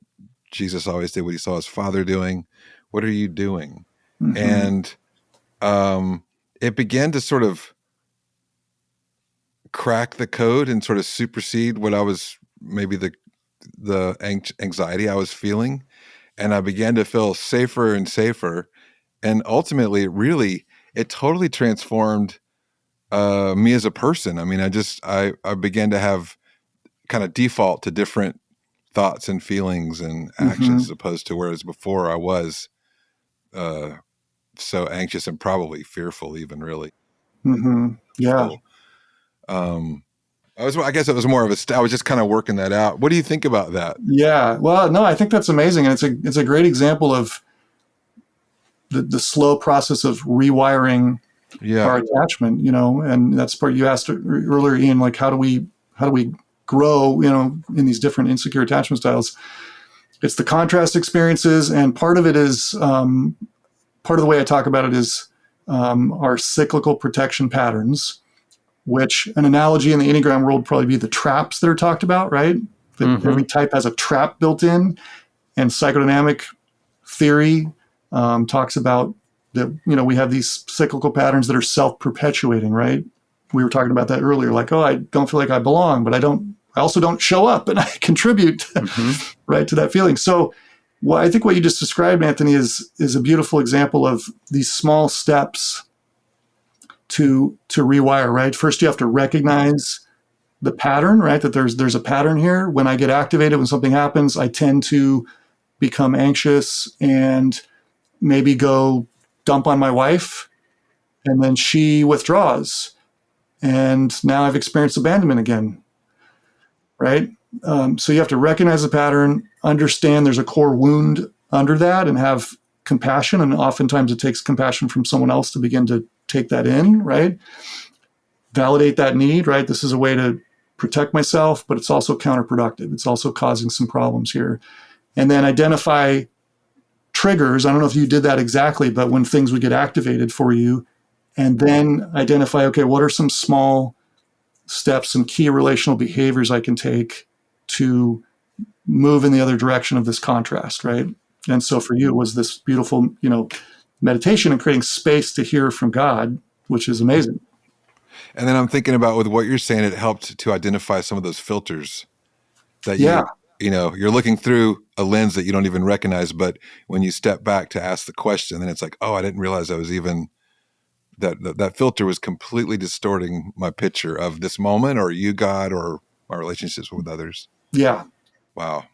Jesus always did what he saw his Father doing. What are you doing? And it began to sort of crack the code and sort of supersede what I was, maybe the anxiety I was feeling. And I began to feel safer and safer. And ultimately, it totally transformed me as a person. I mean, I began to have kind of default to different thoughts and feelings and actions, as opposed to whereas before I was so anxious and probably fearful, even, really. Yeah. So, I guess it was more of I was just kind of working that out. What do you think about that? Yeah. Well, no, I think that's amazing. And it's a great example of the slow process of rewiring our attachment, and that's part you asked earlier, Ian, like, how do we grow, in these different insecure attachment styles? It's the contrast experiences. And part of it is, part of the way I talk about it is our cyclical protection patterns, which an analogy in the Enneagram world would probably be the traps that are talked about, right? That every type has a trap built in, and psychodynamic theory talks about that, we have these cyclical patterns that are self-perpetuating, right? We were talking about that earlier, like, oh, I don't feel like I belong, but I also don't show up and I contribute right to that feeling. So I think what you just described, Anthony, is a beautiful example of these small steps to rewire, right? First, you have to recognize the pattern, right? That there's a pattern here. When I get activated, when something happens, I tend to become anxious and maybe go dump on my wife, and then she withdraws. And now I've experienced abandonment again, right? So you have to recognize the pattern, understand there's a core wound under that, and have compassion. And oftentimes it takes compassion from someone else to begin to take that in, right? Validate that need, right? This is a way to protect myself, but it's also counterproductive. It's also causing some problems here. And then identify triggers. I don't know if you did that exactly, but when things would get activated for you, and then identify, okay, what are some small steps, some key relational behaviors I can take to move in the other direction of this contrast, right? And so for you, it was this beautiful, meditation and creating space to hear from God, which is amazing. And then I'm thinking about, with what you're saying, it helped to identify some of those filters that you're looking through a lens that you don't even recognize. But when you step back to ask the question, then it's like, oh, I didn't realize I was even that filter was completely distorting my picture of this moment, or you, God, or my relationships with others. Yeah. Wow.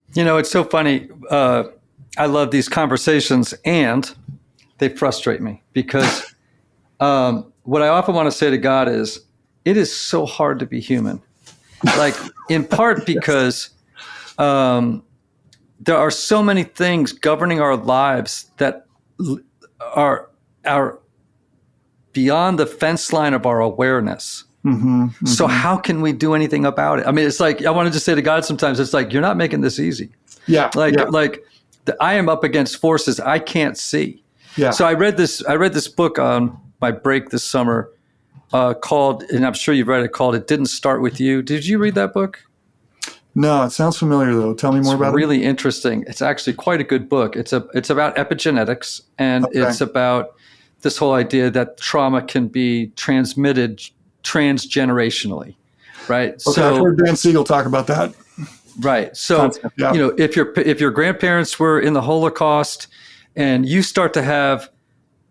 It's so funny. I love these conversations, and they frustrate me, because what I often want to say to God is, it is so hard to be human. Like, in part because there are so many things governing our lives that are beyond the fence line of our awareness. So how can we do anything about it? I mean, it's like, I want to just say to God sometimes, it's like, you're not making this easy. Yeah. I am up against forces I can't see. Yeah. So I read this book on my break this summer called, and I'm sure you've read it, called "It Didn't Start With You." Did you read that book? No, it sounds familiar though. Tell me more about it. It's really interesting. It's actually quite a good book. It's about epigenetics, and it's about this whole idea that trauma can be transmitted transgenerationally, right? Okay, So, I've heard Dan Siegel talk about that. Right. So, if your grandparents were in the Holocaust, and you start to have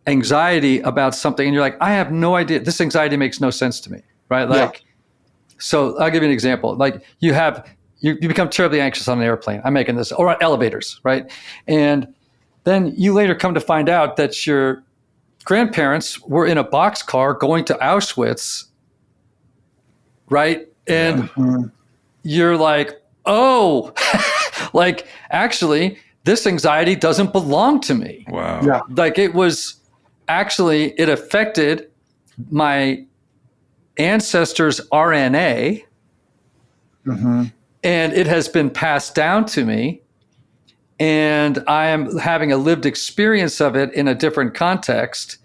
anxiety about something, and you're like, I have no idea. This anxiety makes no sense to me, right? So I'll give you an example. Like, you become terribly anxious on an airplane. I'm making this, or on elevators, right? And then you later come to find out that your grandparents were in a boxcar going to Auschwitz, right? And you're like, oh, like, actually, this anxiety doesn't belong to me. Wow. Yeah. Like, it affected my ancestors' RNA, and it has been passed down to me. And I am having a lived experience of it in a different context.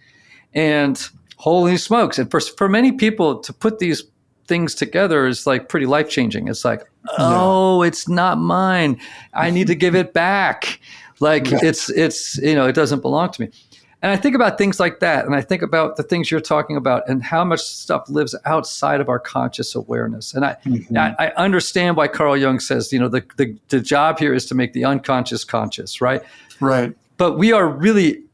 And holy smokes. And for many people to put these things together is like pretty life-changing. It's like, oh, it's not mine. I need to give it back. Like it's, it doesn't belong to me. And I think about things like that. And I think about the things you're talking about and how much stuff lives outside of our conscious awareness. And I understand why Carl Jung says, the job here is to make the unconscious conscious, right? Right. But we are really,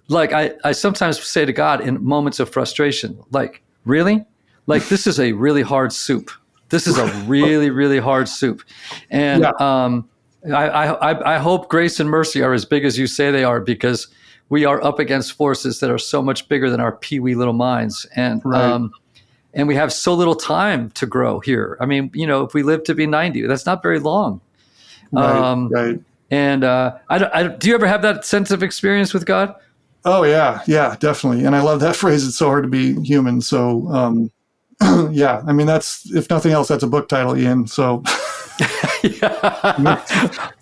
like, I sometimes say to God in moments of frustration, like, really? Like, this is a really hard soup. This is a really, really hard soup. And I hope grace and mercy are as big as you say they are, because we are up against forces that are so much bigger than our pee-wee little minds. And and we have so little time to grow here. I mean, if we live to be 90, that's not very long. Right. And do you ever have that sense of experience with God? Oh, yeah. Yeah, definitely. And I love that phrase. It's so hard to be human. So, yeah, I mean, that's, if nothing else, that's a book title, Ian. So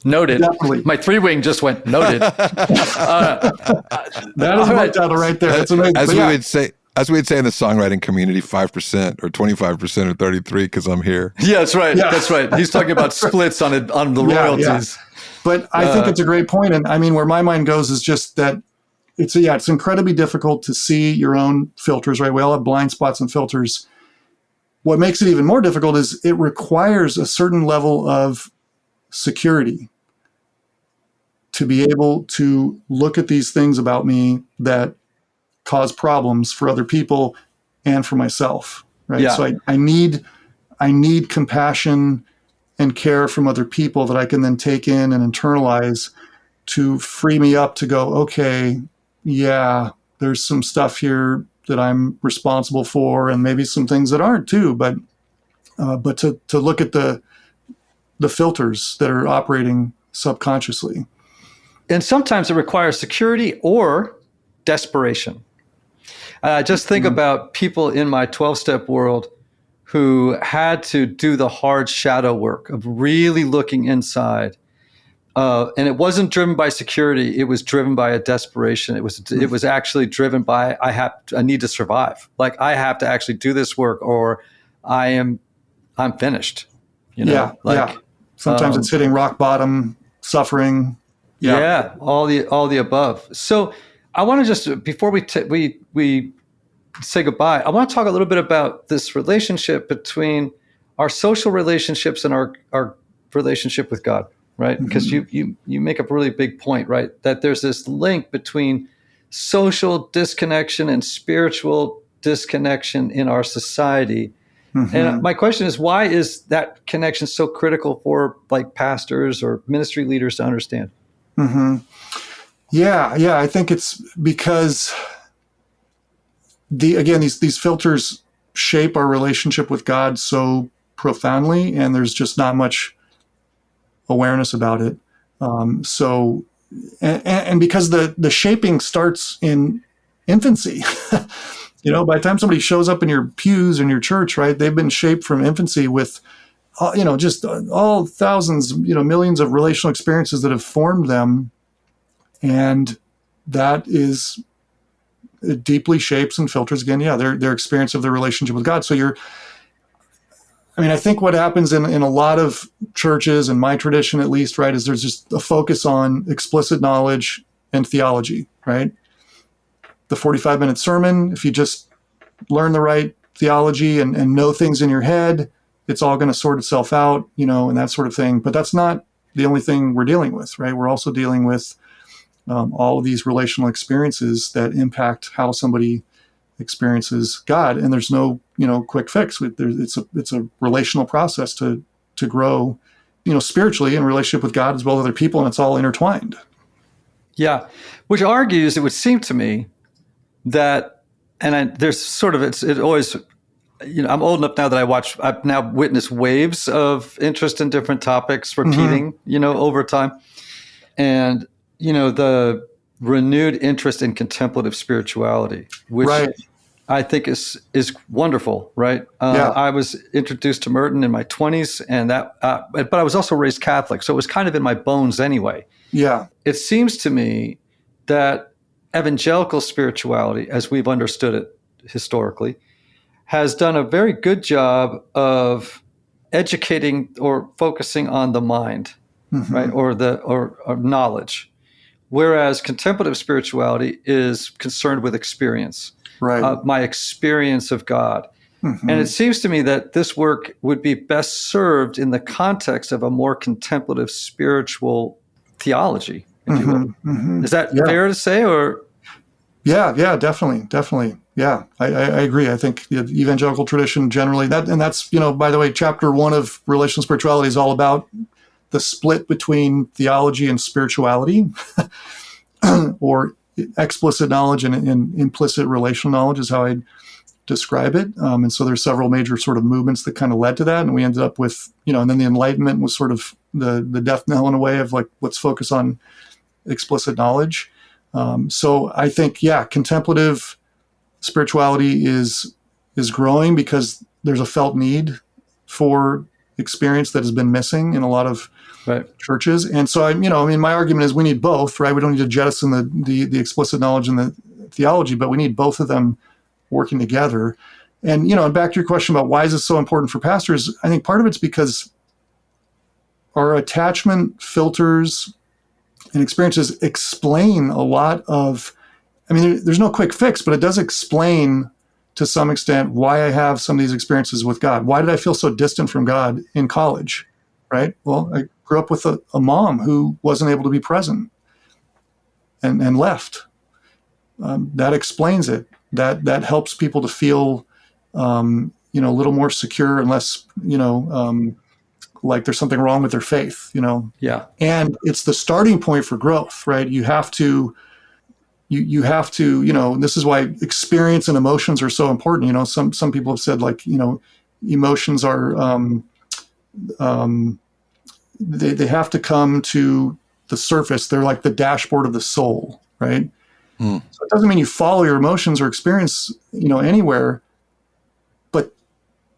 noted. Definitely. My 3-wing just went noted. That is a book title right there. That's amazing. As we would say in the songwriting community, 5% or 25% or 33, because I'm here. Yeah, that's right. Yeah. That's right. He's talking about splits on the royalties. Yeah. But I think it's a great point. And I mean, where my mind goes is just that it's incredibly difficult to see your own filters, right? We all have blind spots and filters. What makes it even more difficult is it requires a certain level of security to be able to look at these things about me that cause problems for other people and for myself, right? Yeah. So I need compassion and care from other people that I can then take in and internalize to free me up to go, okay, yeah, there's some stuff here that I'm responsible for, and maybe some things that aren't too, but to look at the filters that are operating subconsciously. And sometimes it requires security or desperation. Just think about people in my 12-step world who had to do the hard shadow work of really looking inside. And it wasn't driven by security. It was driven by a desperation. It was actually driven by, I need to survive. Like, I have to actually do this work or I'm finished. Sometimes it's hitting rock bottom, suffering. Yeah. All the above. So I want to just, before we say goodbye, I want to talk a little bit about this relationship between our social relationships and our relationship with God. Right? Because you make up a really big point, right? That there's this link between social disconnection and spiritual disconnection in our society. And my question is, why is that connection so critical for like pastors or ministry leaders to understand? Yeah. I think it's because these filters shape our relationship with God so profoundly, and there's just not much awareness about it. And because the shaping starts in infancy, by the time somebody shows up in your pews in your church, right, they've been shaped from infancy with, just all thousands, millions of relational experiences that have formed them. And that it deeply shapes and filters again, their experience of their relationship with God. So I think what happens in a lot of churches, in my tradition at least, right, is there's just a focus on explicit knowledge and theology, right? The 45-minute sermon, if you just learn the right theology and know things in your head, it's all going to sort itself out, and that sort of thing. But that's not the only thing we're dealing with, right? We're also dealing with all of these relational experiences that impact how somebody experiences God, and there's no quick fix. It's a relational process to grow spiritually in relationship with God as well as other people, and it's all intertwined. Yeah, which argues, it would seem to me, that, there's sort of, it always, I'm old enough now that I've now witnessed waves of interest in different topics repeating, over time. And, the renewed interest in contemplative spirituality, which I think is wonderful, right? I was introduced to Merton in my 20s, and but I was also raised Catholic, so it was kind of in my bones anyway. Yeah. It seems to me that evangelical spirituality, as we've understood it historically, has done a very good job of educating or focusing on the mind, right, or knowledge, whereas contemplative spirituality is concerned with experience. Right. My experience of God. And it seems to me that this work would be best served in the context of a more contemplative spiritual theology, if you will. Is that fair to say? Or Yeah, definitely. Yeah, I agree. I think the evangelical tradition generally, that's, by the way, chapter 1 of Relational Spirituality is all about the split between theology and spirituality, or explicit knowledge and implicit relational knowledge is how I describe it. And so there's several major sort of movements that kind of led to that. And we ended up with, and then the Enlightenment was sort of the death knell in a way of like, let's focus on explicit knowledge. So I think, contemplative spirituality is growing because there's a felt need for experience that has been missing in a lot of churches. And so my argument is we need both, right? We don't need to jettison the explicit knowledge and the theology, but we need both of them working together. And, and back to your question about why is this so important for pastors, I think part of it's because our attachment filters and experiences explain a lot of, there's no quick fix, but it does explain to some extent why I have some of these experiences with God. Why did I feel so distant from God in college, right? Well, I grew up with a mom who wasn't able to be present and left. That explains it. That helps people to feel, a little more secure and less, like there's something wrong with their faith, Yeah. And it's the starting point for growth, right? You have to, this is why experience and emotions are so important. Some people have said like, emotions are, they have to come to the surface. They're like the dashboard of the soul, right? So it doesn't mean you follow your emotions or experience, anywhere, but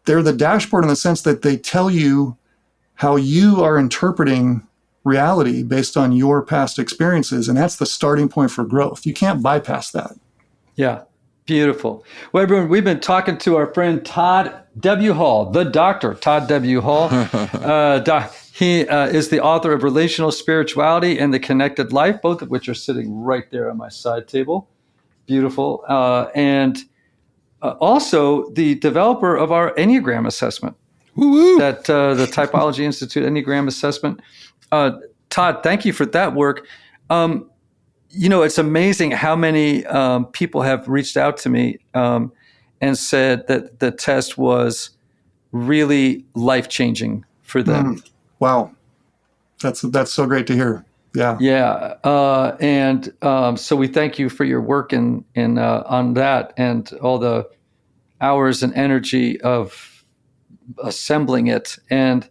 they're the dashboard in the sense that they tell you how you are interpreting reality based on your past experiences. And that's the starting point for growth. You can't bypass that. Yeah. Beautiful. Well, everyone, we've been talking to our friend Todd W. Hall, the doctor, Todd W. Hall. He is the author of Relational Spirituality and the Connected Life, both of which are sitting right there on my side table. Beautiful. And also the developer of our Enneagram assessment, that the Typology Institute Enneagram assessment. Todd, thank you for that work. It's amazing how many people have reached out to me and said that the test was really life-changing for them. Wow. That's so great to hear. Yeah. Yeah. And so we thank you for your work in on that and all the hours and energy of assembling it. And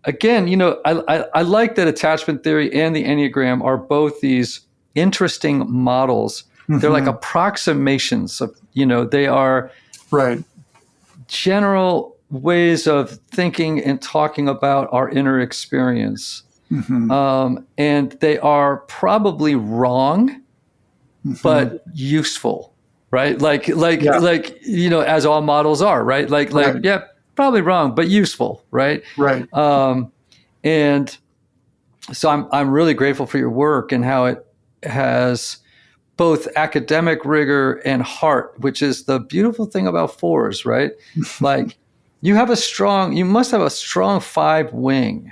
again, I like that attachment theory and the Enneagram are both these interesting models. They're like approximations of, they are general ways of thinking and talking about our inner experience. And they are probably wrong, but useful, right? Like, as all models are, right? Yeah, probably wrong, but useful, right? Right. And so I'm really grateful for your work and how it has both academic rigor and heart, which is the beautiful thing about fours, right? Like you must have a strong 5 wing.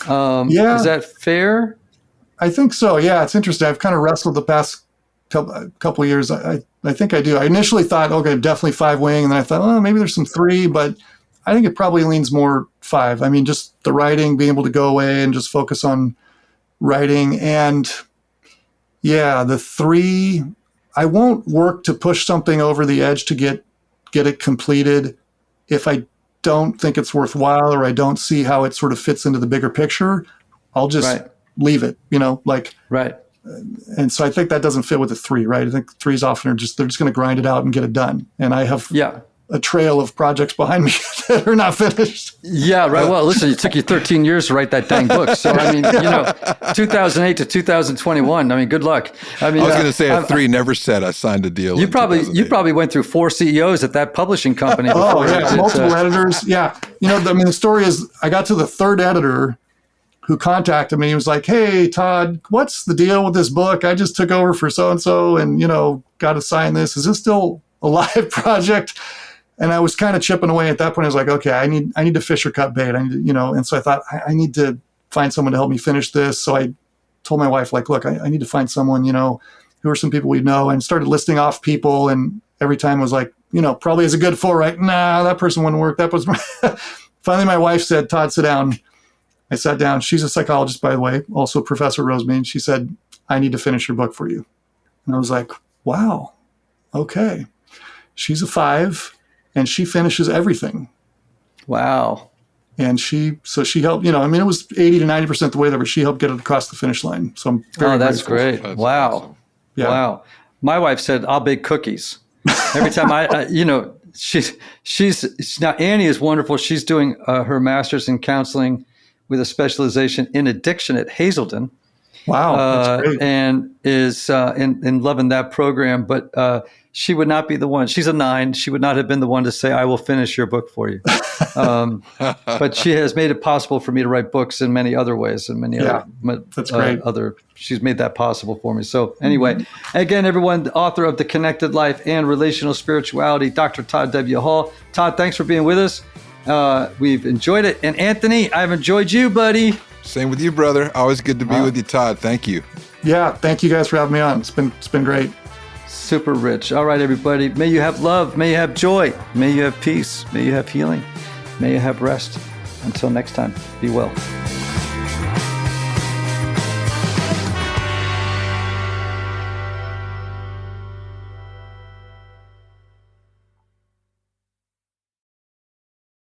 Is that fair? I think so. Yeah, it's interesting. I've kind of wrestled the past couple of years. I think I do. I initially thought, okay, definitely 5 wing. And then I thought, oh, maybe there's some 3, but I think it probably leans more 5. I mean, just the writing, being able to go away and just focus on writing. And yeah, the 3, I won't work to push something over the edge to get it completed if I don't think it's worthwhile or I don't see how it sort of fits into the bigger picture. I'll just leave it, Right. And so I think that doesn't fit with the 3, right? I think 3s often they're just going to grind it out and get it done. And I have a trail of projects behind me that are not finished. Yeah, right. Well, listen, it took you 13 years to write that dang book. So, I mean, 2008 to 2021. I mean, good luck. I mean, I was going to say at 3 never said I signed a deal. You probably went through 4 CEOs at that publishing company. Multiple editors. Yeah. The story is I got to the 3rd editor who contacted me. He was like, "Hey, Todd, what's the deal with this book? I just took over for so-and-so and, got to sign this. Is this still a live project?" And I was kind of chipping away at that point. I was like, okay, I need to fish or cut bait. And so I thought I need to find someone to help me finish this. So I told my wife, like, look, I need to find someone, who are some people we know, and started listing off people. And every time was like, probably is a good 4, right? Nah, that person wouldn't work. That was finally my wife said, "Todd, sit down." I sat down. She's a psychologist, by the way, also Professor Rosemead. She said, "I need to finish your book for you." And I was like, wow, okay. She's a 5 and she finishes everything. Wow. And she helped, it was 80 to 90% the way there, but she helped get it across the finish line. So I'm very that's grateful. great. That's wow. awesome. Yeah. Wow. My wife said, "I'll bake cookies." Every time she's now Annie is wonderful. She's doing her master's in counseling with a specialization in addiction at Hazelden. Wow, that's great. And is in loving that program. But she would not be the one. She's a 9. She would not have been the one to say, "I will finish your book for you." But she has made it possible for me to write books in many other ways and many that's great. She's made that possible for me. So anyway, again, everyone, the author of The Connected Life and Relational Spirituality, Dr. Todd W. Hall. Todd, thanks for being with us. We've enjoyed it. And Anthony, I've enjoyed you, buddy. Same with you, brother. Always good to be with you, Todd. Thank you. Yeah, thank you guys for having me on. It's been great. Super rich. All right, everybody. May you have love. May you have joy. May you have peace. May you have healing. May you have rest. Until next time, be well.